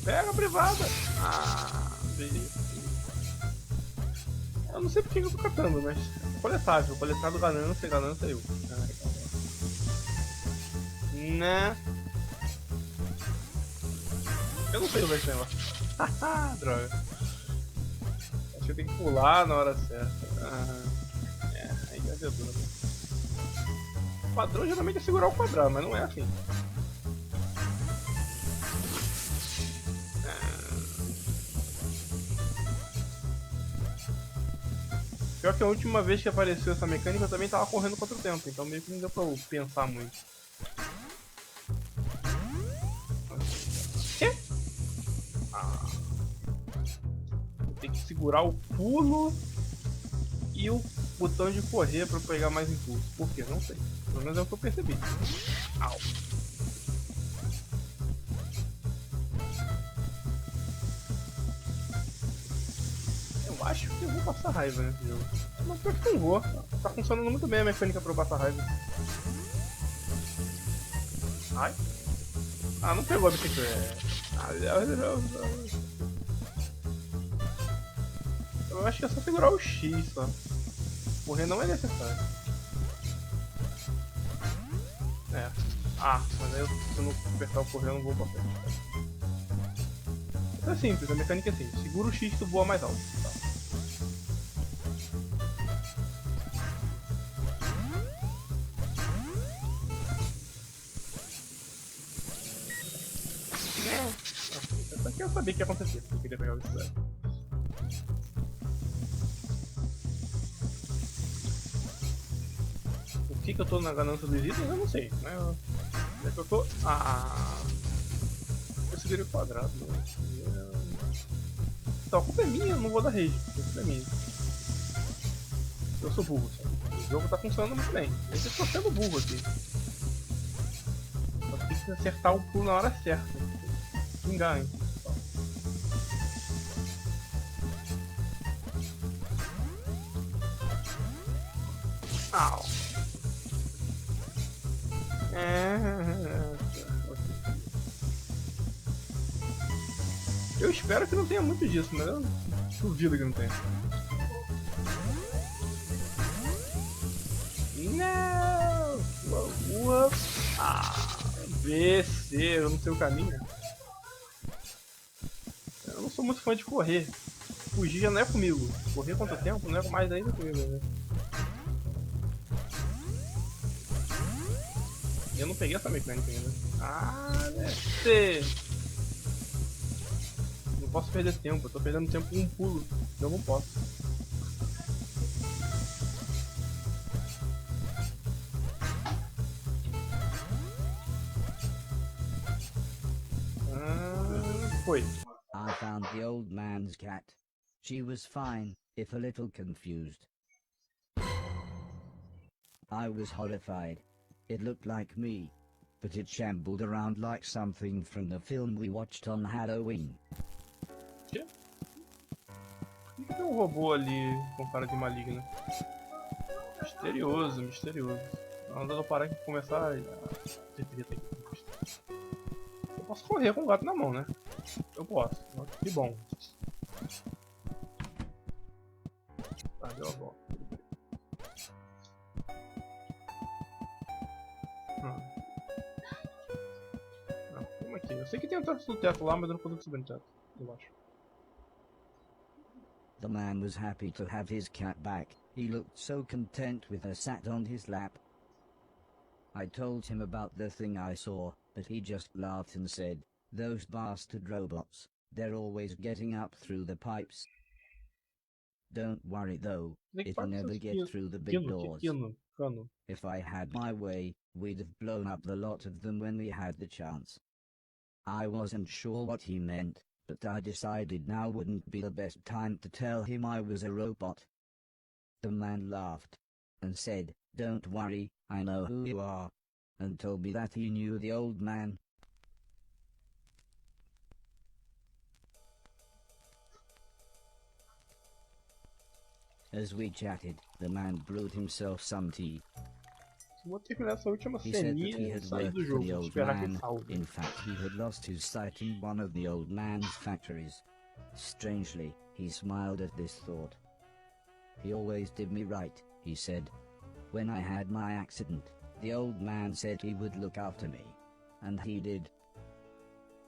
Pega a privada! Ah, beleza. Eu não sei porque eu tô catando, mas é coletável. Coletado ganância, ganância eu. Né? Eu não sei o esse negócio. Haha, droga. Acho que eu tenho que pular na hora certa. Aí já deu duro. O padrão geralmente é segurar o quadrado, mas não é assim. Pior que a última vez que apareceu essa mecânica eu também tava correndo contra o tempo, então meio que não deu pra eu pensar muito. Quê? Eu tenho que segurar o pulo e o botão de correr pra eu pegar mais impulso. Por quê? Não sei. Pelo menos é o que eu percebi. Au. Eu acho que eu vou passar raiva nesse jogo. Mas pior que não vou. Tá funcionando muito bem a mecânica pra eu passar raiva. Ai. Ah, não pegou a bicicleta. Eu acho que é só segurar o X só. Correr não é necessário. É. Ah, mas aí se eu não apertar o correr eu não vou pra frente. É simples, a mecânica é simples. Segura o X e tu voa mais alto. Tá. Só que eu sabia que ia acontecer, porque eu queria pegar o bicicleta. Por que eu tô na ganância dos itens, eu não sei. Mas onde é que eu tô? Eu segurei o quadrado. Então a culpa é minha, eu não vou dar rage. A culpa é minha. Eu sou burro, sabe? O jogo tá funcionando muito bem. Eu tô sendo burro aqui. Só tem que acertar o pulo na hora certa. Pingar, hein? Au. É... Eu espero que não tenha muito disso, mas eu duvido que não tenha. Não! Uou! Ah! BC, eu não sei o caminho. Eu não sou muito fã de correr. Fugir já não é comigo. Correr quanto tempo não é mais ainda comigo, né? Eu não peguei essa mecânica ainda. Ah, BC! Não posso perder tempo, eu tô perdendo tempo com um pulo. Eu não posso. Foi. I found the old man's cat. She was fine, if a little confused. I was horrified. It looked like me, but it shambled around like something from the film we watched on Halloween. Que? Por que tem um robô ali com cara de maligno? Misterioso, misterioso. Anda eu parar aqui e começar a... Eu posso correr com o gato na mão, né? Eu posso. Que bom. Tá, deu a volta. Não, como aqui? Eu sei que tem um teto no teto lá, mas eu não consigo subir no teto. Eu acho. The man was happy to have his cat back. He looked so content with her sat on his lap. I told him about the thing I saw, but he just laughed and said, "Those bastard robots, they're always getting up through the pipes. Don't worry though, it'll never get through the big doors. If I had my way, we'd have blown up the lot of them when we had the chance." I wasn't sure what he meant, but I decided now wouldn't be the best time to tell him I was a robot. The man laughed and said, "Don't worry, I know who you are," and told me that he knew the old man. As we chatted, the man brewed himself some tea. Vou terminar essa última He said that he ceninha e had sair worked do for jogo, the old esperar que man. salve. In fact, he had lost his sight in one of the old man's factories. Strangely, he smiled at this thought. "He always did me right," he said. "When I had my accident, the old man said he would look after me. And he did.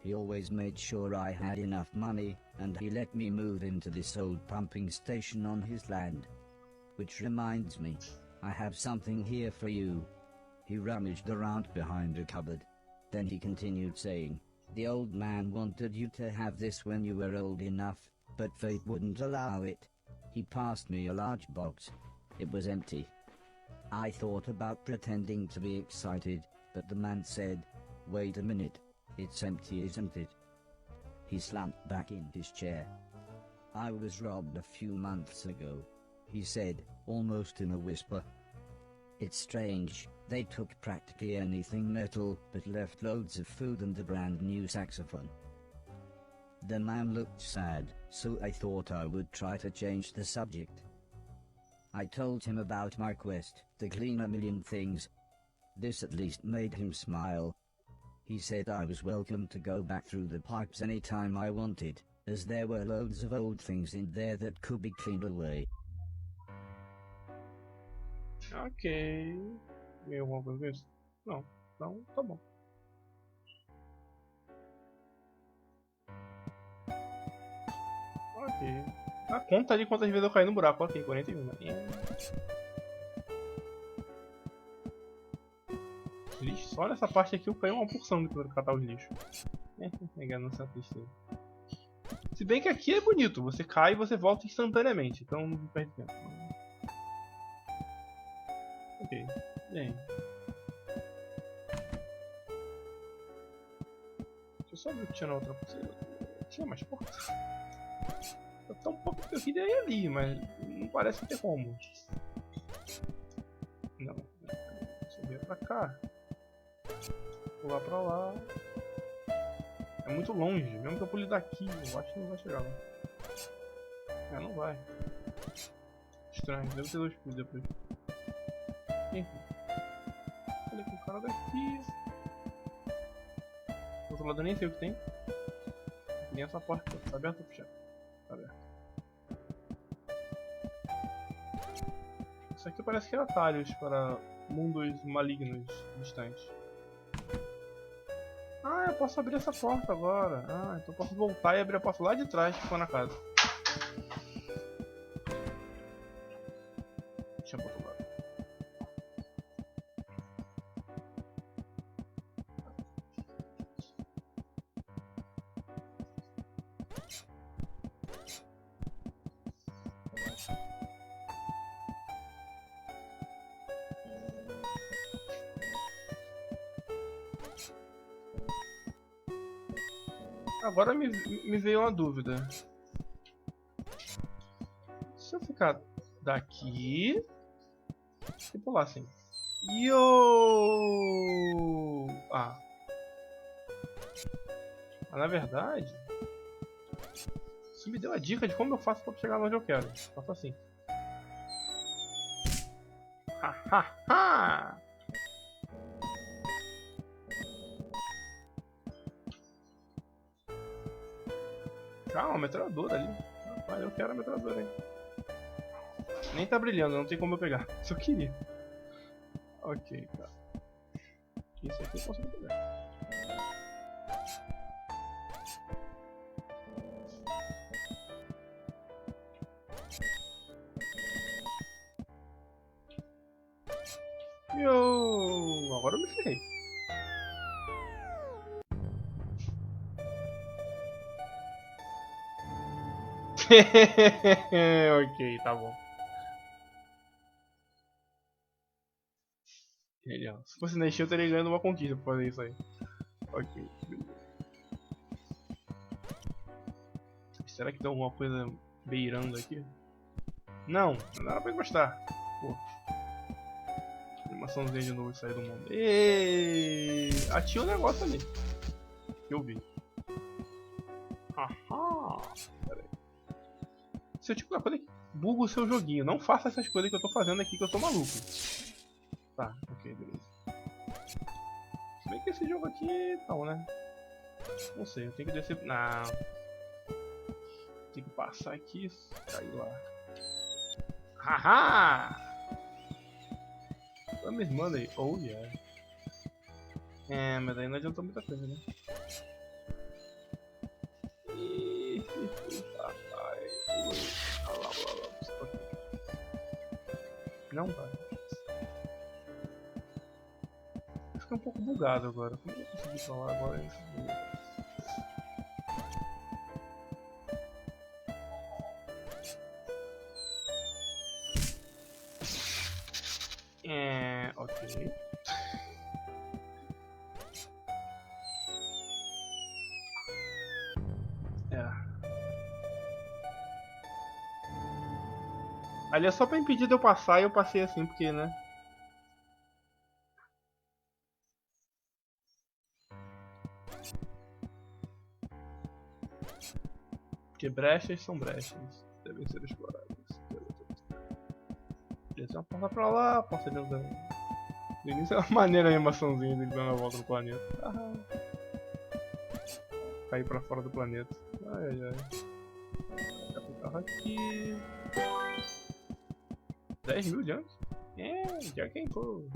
He always made sure I had enough money, and he let me move into this old pumping station on his land. Which reminds me, I have something here for you." He rummaged around behind a cupboard. Then he continued saying, "The old man wanted you to have this when you were old enough, but fate wouldn't allow it." He passed me a large box. It was empty. I thought about pretending to be excited, but the man said, "Wait a minute, it's empty, isn't it?" He slumped back in his chair. "I was robbed a few months ago," he said, almost in a whisper. "It's strange, they took practically anything metal, but left loads of food and a brand new saxophone." The man looked sad, so I thought I would try to change the subject. I told him about my quest to clean a million things. This at least made him smile. He said I was welcome to go back through the pipes anytime I wanted, as there were loads of old things in there that could be cleaned away. Ok. Ganhou alguma coisa com isso? Não. Então, tá bom. Ok. A conta ali quantas vezes eu caí no buraco. Ok, 41. Lixo. Só nessa parte aqui eu caí uma porção de catar os lixos. Ganância tristeza. Se bem que aqui é bonito. Você cai e você volta instantaneamente. Então não perde tempo. Ok. Bem. Deixa eu só ver o que tinha na outra porta. Tinha mais porta? Eu tô um pouco que eu queria ir ali, mas não parece ter como. Não. Deixa eu vir pra cá. Pular pra lá. É muito longe. Mesmo que eu pule daqui, eu acho que não vai chegar lá. É, não vai. Estranho. Deve ter dois pulos depois. Enfim. Olha que o cara daqui. Do outro lado eu nem sei o que tem. Tem essa porta. Tá aberta ou fechada? Tá aberta. Isso aqui parece que é atalhos para mundos malignos distantes. Ah, eu posso abrir essa porta agora. Ah, então eu posso voltar e abrir a porta lá de trás que ficou na casa. Deixa eu botar o lado. Agora me veio uma dúvida. Se eu ficar daqui e pular assim. Yo! Ah. Mas na verdade, isso me deu a dica de como eu faço para chegar onde eu quero. Faço assim. Ha ha ha! Calma, metralhadora ali. Ah, eu quero a metralhadora aí. Nem tá brilhando, não tem como eu pegar. Só queria. Ok, tá. Isso aqui eu consigo pegar. Yo! Agora eu me ferrei. Ok, tá bom. Genial. Se fosse na Steam eu teria ganhado uma conquista pra fazer isso aí. Ok, beleza. Será que tem alguma coisa beirando aqui? Não, não era pra encostar. Pô. Animaçãozinha de novo sair do mundo. Eee! Ativa o negócio ali. Que eu vi. Aham. Pera aí. Seu tipo de coisa que buga o seu joguinho. Não faça essas coisas que eu tô fazendo aqui que eu tô maluco. Tá, ok, beleza. Se bem que esse jogo aqui não, né? Não sei, eu tenho que descer. Não. Tem que passar aqui e cair lá. Haha! Tá me manda aí. Oh yeah. É, mas aí não adiantou muita coisa, né? Não vai. Fica um pouco bugado agora. Como eu consegui falar agora isso? É, ok. É. Ali é só pra impedir de eu passar e eu passei assim, porque, né? Porque brechas são brechas. Devem ser exploradas. Beleza, uma porta pra lá, porta dentro da... No início é uma maneira a animaçãozinha dele dando a volta no planeta. Ah. Cair pra fora do planeta. Ai ai ai. Tá com o carro aqui. 10 mil de anos? É, já queimou.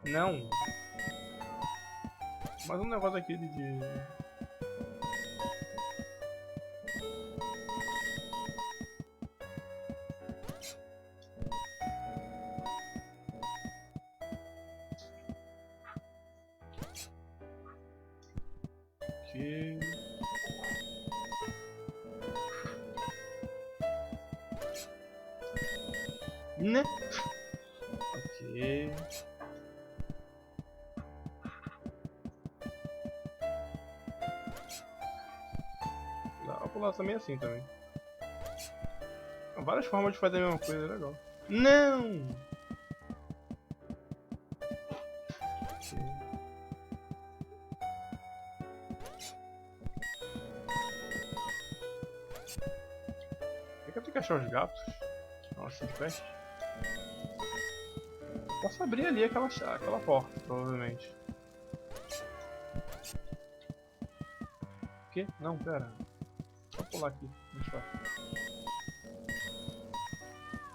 Não. Mais um negócio aqui de... Aqui. Né? Ok. Dá pra pular também assim também. Várias formas de fazer a mesma coisa, é legal. Não! Ok. Por que eu tenho que achar os gatos? Nossa, de peste. Posso abrir ali aquela porta, provavelmente. O quê? Não, pera. Vou pular aqui. Muito fácil.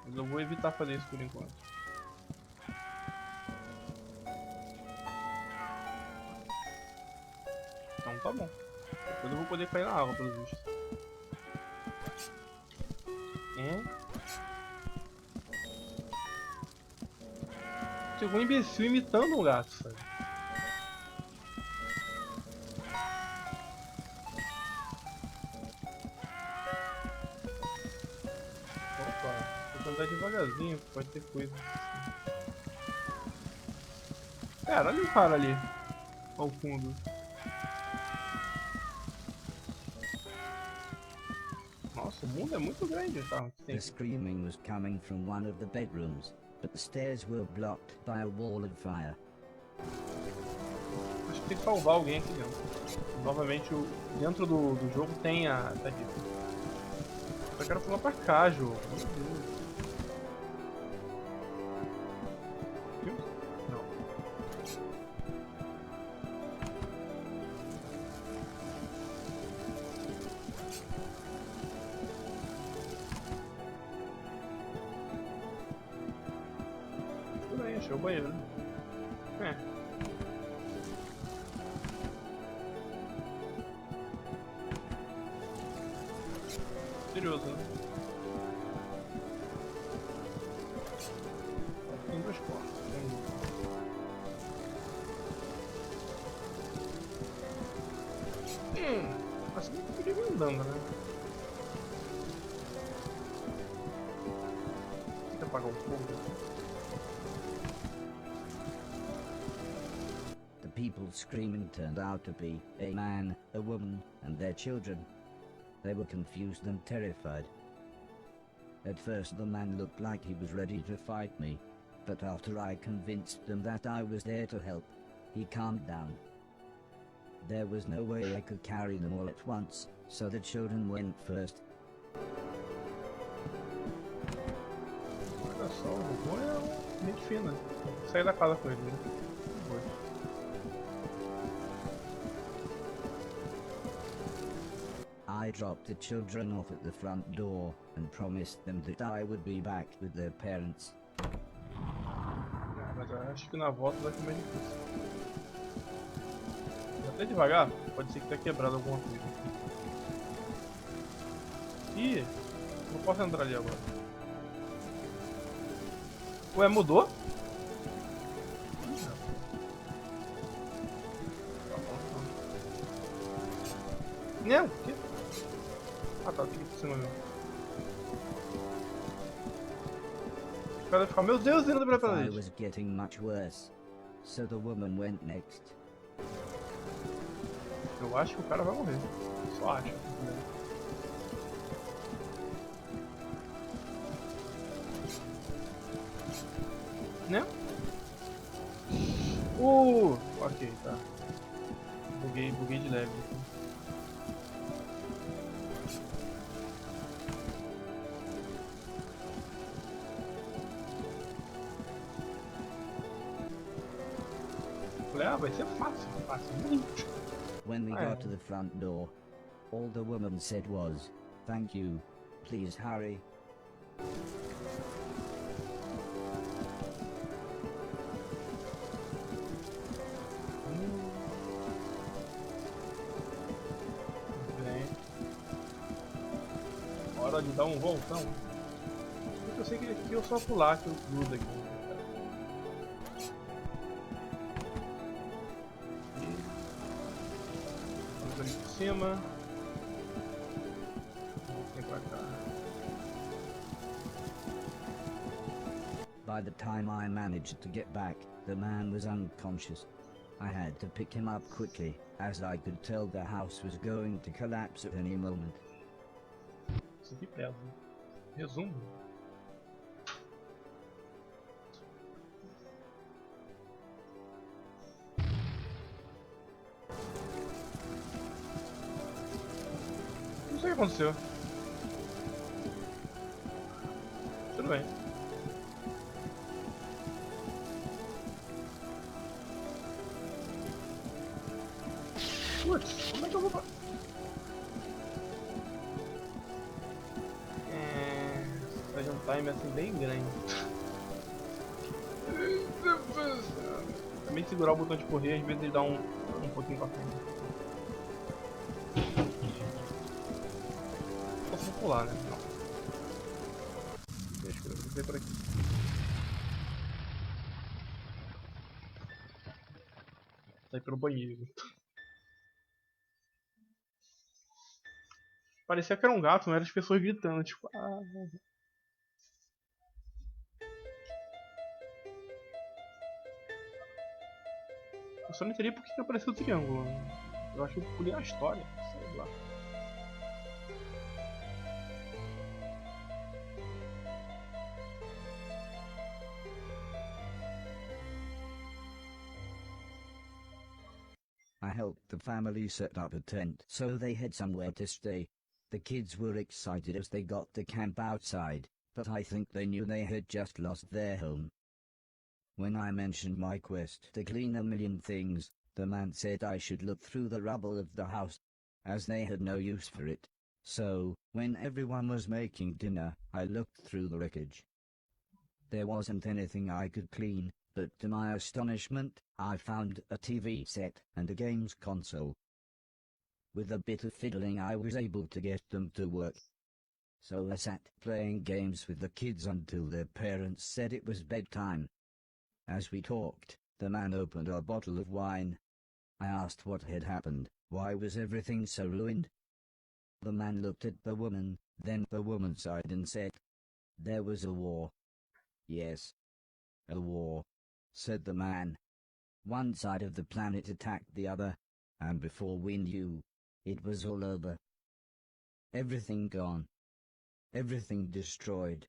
Mas eu vou evitar fazer isso por enquanto. Então tá bom. Depois eu vou poder cair na água, pelo visto. Chegou um imbecil imitando um gato, sabe? Opa, vou andar devagarzinho, pode ter coisa. Cara, olha o cara ali, ao fundo. Nossa, o mundo é muito grande, tá? The screaming was coming from one of the bedrooms, but the stairs were blocked by a wall of fire. Acho que tem que salvar alguém aqui dentro. Novamente, dentro do jogo tem a... Tá aqui. Eu quero pular pra cá, jogo. Meu Deus. Viu? Não. Tudo bem, achei o banheiro, né? Misterioso, né? Tem duas portas. Assim que eu podia vir andando, né? Tem que apagar o fogo. The people screaming turned out to be a man, a woman, and their children. They were confused and terrified. At first the man looked like he was ready to fight me, but after I convinced them that I was there to help, he calmed down. There was no way I could carry them all at once, so the children went first. Olha só, o robô é gente fina. Sair da casa com ele, né? I dropped the children off at the front door and promised them that I would be back with their parents. Mas eu acho que na volta vai ser mais difícil. Até devagar, pode ser que tenha quebrado alguma coisa. Ih, não posso entrar ali agora. Ué, mudou? Não, o quê? Ah tá, tem que ir por cima mesmo. O cara vai ficar, meu Deus, ele não pra I was getting much worse, so the woman went next. Eu acho que o cara vai morrer. Só acho. Né? Ok, tá. Buguei de leve. Falei, vai ser fácil, muito. When we got to the front door, all the woman said was, "Thank you, please hurry." Bem. Hora de dar um voltão. Eu sei que aqui eu só pular que eu grudo aqui. Ali por cima. Vem pra cá. By the time I managed to get back, the man was unconscious. I had to pick him up quickly, as I could tell the house was going to collapse at any moment. Isso aqui pesa. Resumo. Não sei o que aconteceu. Tudo bem. Putz, como é que eu vou... Precisa de um time assim bem grande. Também segurar o botão de correr, às vezes ele dá um pouquinho pra frente. Posso pular, né? Não. Deixa eu ver por aqui. Sair pelo banheiro. Parecia que era um gato, não era as pessoas gritando, tipo... Ah... Eu só não entendi por que apareceu o triângulo. Eu acho que eu pulei a história, sei lá. I helped the family set up a tent so they had somewhere to stay. The kids were excited as they got to camp outside, but I think they knew they had just lost their home. When I mentioned my quest to clean a million things, the man said I should look through the rubble of the house, as they had no use for it. So, when everyone was making dinner, I looked through the wreckage. There wasn't anything I could clean, but to my astonishment, I found a TV set and a games console. With a bit of fiddling I was able to get them to work. So I sat playing games with the kids until their parents said it was bedtime. As we talked, the man opened a bottle of wine. I asked what had happened, why was everything so ruined? The man looked at the woman, then the woman sighed and said, "There was a war." "Yes, a war," said the man. "One side of the planet attacked the other, and before we knew, it was all over. Everything gone. Everything destroyed."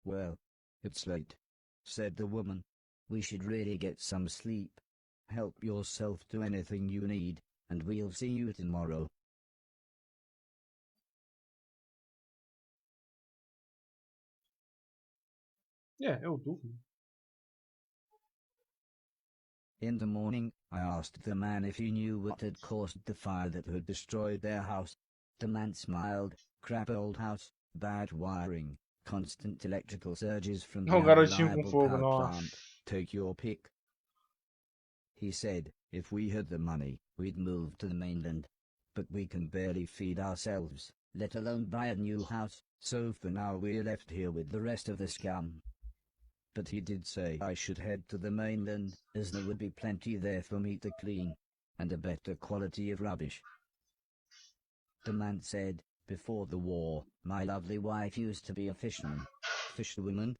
"Well, it's late," said the woman. "We should really get some sleep. Help yourself to anything you need, and we'll see you tomorrow." É, eu durmo. In the morning, I asked the man if he knew what had caused the fire that had destroyed their house. The man smiled. "Crap old house, bad wiring, constant electrical surges from the O garotinho com unreliable fogo, power nossa. plant. Take your pick." He said, if we had the money, we'd move to the mainland. But we can barely feed ourselves, let alone buy a new house, so for now we're left here with the rest of the scum. But he did say I should head to the mainland, as there would be plenty there for me to clean, and a better quality of rubbish. The man said, before the war, my lovely wife used to be a fisherman. Fisherwoman?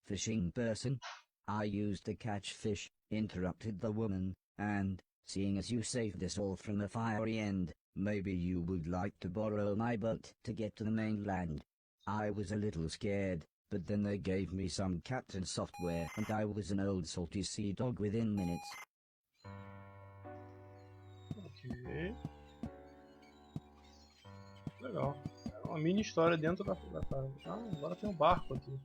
Fishing person? I used to catch fish, interrupted the woman, and, seeing as you saved us all from the fiery end, maybe you would like to borrow my boat to get to the mainland. I was a little scared, but then they gave me some captain software and I was an old salty sea dog within minutes. Ok. Legal. É uma mini história dentro da casa. Ah, agora tem um barco aqui.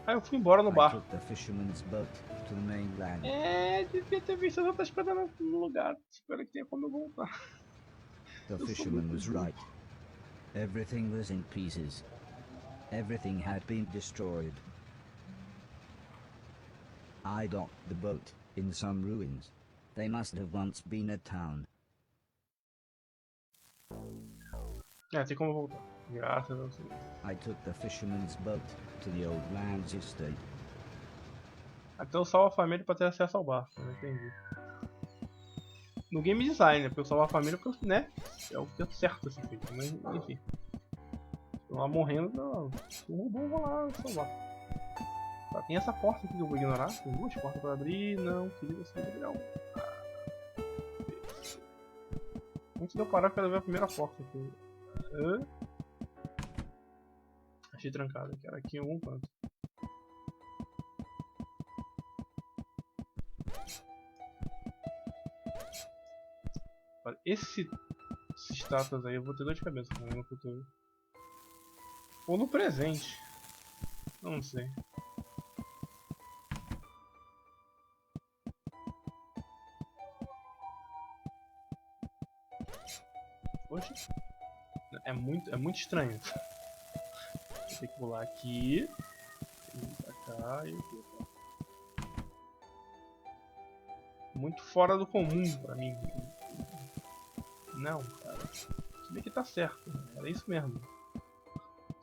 Ah, eu fui embora no I barco. took the fisherman's boat to the mainland. É, devia ter visto as outras coisas no lugar. Espero que tenha como eu voltar. The fisherman was right. Everything was in pieces. Everything had been destroyed. I docked the boat in some ruins. They must have once been a town. É, tem como voltar. Graças a Deus. I took the fisherman's boat to the old man's estate. Até eu salvo a família pra ter acesso ao barco, não entendi. No game design, né? Porque eu salvo a família porque, né? É o que é certo a ser feito, mas enfim. Tô lá morrendo, não. Se um robô, eu vou lá salvar. Tá, tem essa porta aqui que eu vou ignorar. Tem duas portas pra abrir. Não, querida, esse material. Antes de eu parar, eu quero ver a primeira porta aqui. Achei trancada, que era aqui em algum canto. Olha, esses estátuas aí eu vou ter dor de cabeça no futuro. Ou no presente. Não sei. Poxa. É muito estranho. Vou ter que pular aqui. Ir pra cá e aqui. Muito fora do comum pra mim. Não, cara. Isso daqui tá certo. Era isso mesmo.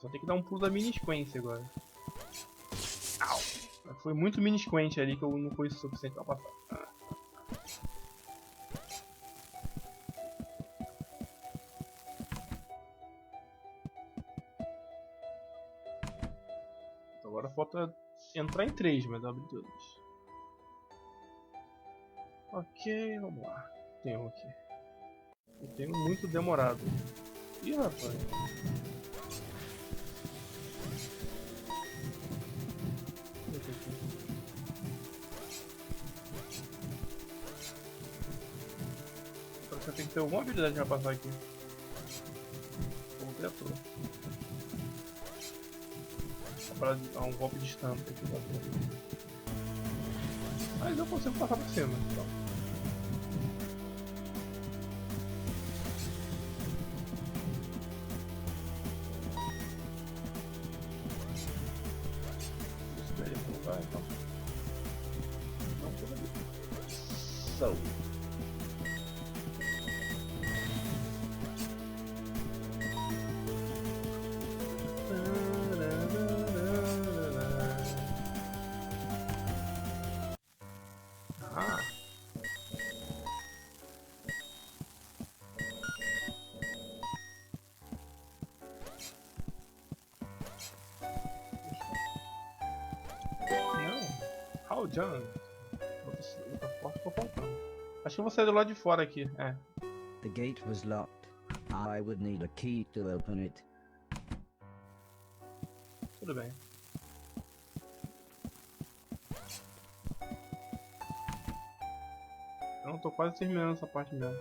Só tem que dar um pulo da mini sequência agora. Au! Foi muito mini sequência ali que eu não fui suficiente pra passar. Agora falta entrar em 3, mas eu abri todos. Ok, vamos lá. Tem um aqui. E tem um muito demorado. Ih, rapaz. Você tem que ter alguma habilidade pra passar aqui. Como criatura. Só pra dar um golpe de estampa aqui. Mas eu consigo passar por cima. Então. Espere, vamos lá então. Não, por ali. Saúde. John, outra porta tô faltando. Acho que eu vou sair do lado de fora aqui. É. The gate was locked. I would need a key to open it. Tudo bem. Eu não tô quase terminando essa parte mesmo.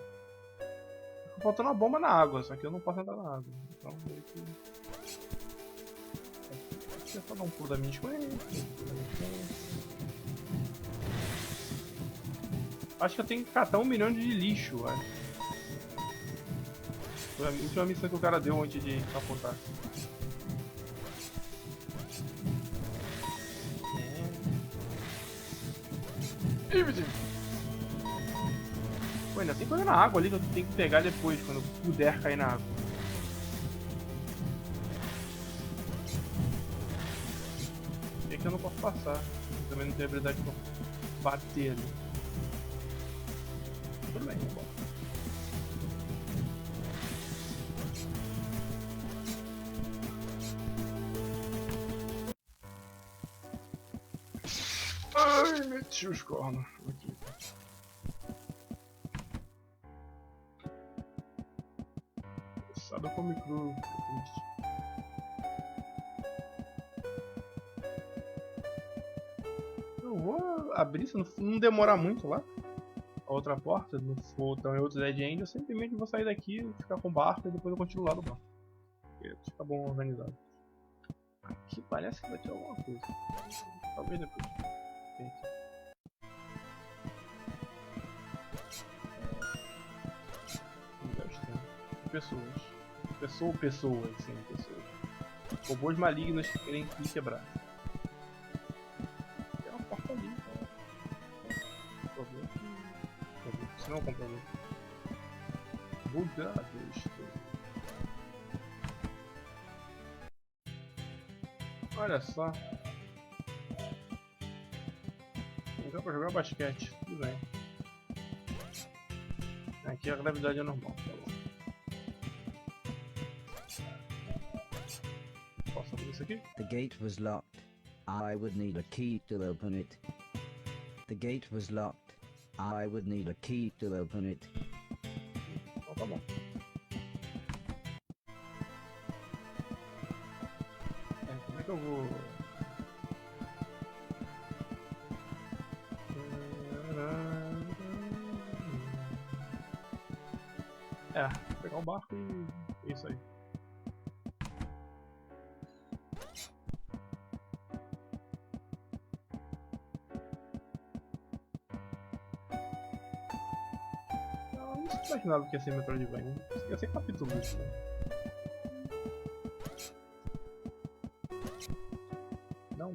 Tá faltando uma bomba na água, só que eu não posso entrar na água. Então meio que. Aqui é só dar um pulo da minha escolha. Acho que eu tenho que catar 1 milhão de lixo, velho. Foi a última missão que o cara deu antes de capotar. Pô, ainda tem coisa na água ali que eu tenho que pegar depois, quando eu puder cair na água. E aqui eu não posso passar. Eu também não tenho habilidade pra bater ali. Tudo bem, tá bom. Ai, meti os cornos aqui. Sabe como cru, que triste. Eu vou abrir se não demorar muito lá. A outra porta, não for tão em outro Dead End, eu simplesmente vou sair daqui, ficar com o barco e depois eu continuo lá no barco. Porque fica bom organizado. Aqui parece que vai ter alguma coisa. Talvez depois. Tem aqui. Pessoas. Pessoas, sim, pessoas. Robôs malignos que querem me quebrar. Tem uma porta ali, então. Por favor. Isso não é um computador. Bugado isto. Olha só. Lugar pra jogar basquete. Tudo bem. Aqui a gravidade é normal, tá bom. Posso abrir isso aqui? The gate was locked. I would need a key to open it. The gate was locked. I would need a key to open it. Então tá bom. Como é que eu vou... vou pegar o barco e é isso aí. Isso que faz imaginava que ia ser Metroidvania. Ia ser capítulo isso, né? Não.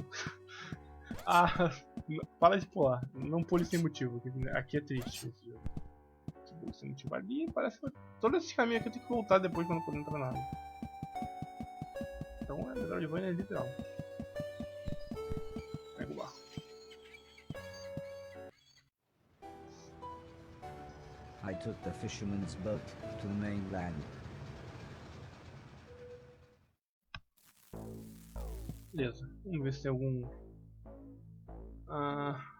Ah, para de pular. Não pule sem motivo. Aqui é triste esse jogo. Sem motivo ali, parece que todos esses caminhos aqui eu tenho que voltar depois quando eu for entrar nada. Então é Metroidvania é literal. Pega o barco. I took the fisherman's boat to the mainland. Beleza, vamos ver se tem algum. Aqui.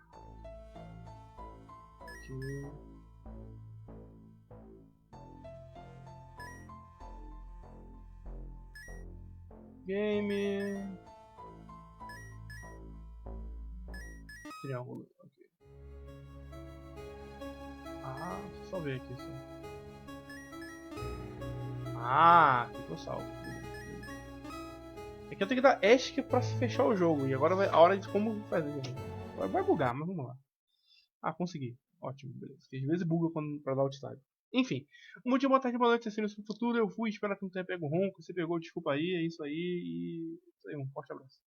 Game. Triângulo. Ok. Deixa eu só ver aqui assim. Ficou salvo. Aqui eu tenho que dar ESC pra fechar o jogo. E agora vai a hora de como fazer. Vai bugar, mas vamos lá. Consegui. Ótimo, beleza. Porque às vezes buga pra dar alt-tab. Enfim, um bom dia, boa tarde, boa noite, assim no seu futuro. Eu fui, espero que não tenha pego ronco. Se pegou, desculpa aí, é isso aí. E isso aí, um forte abraço.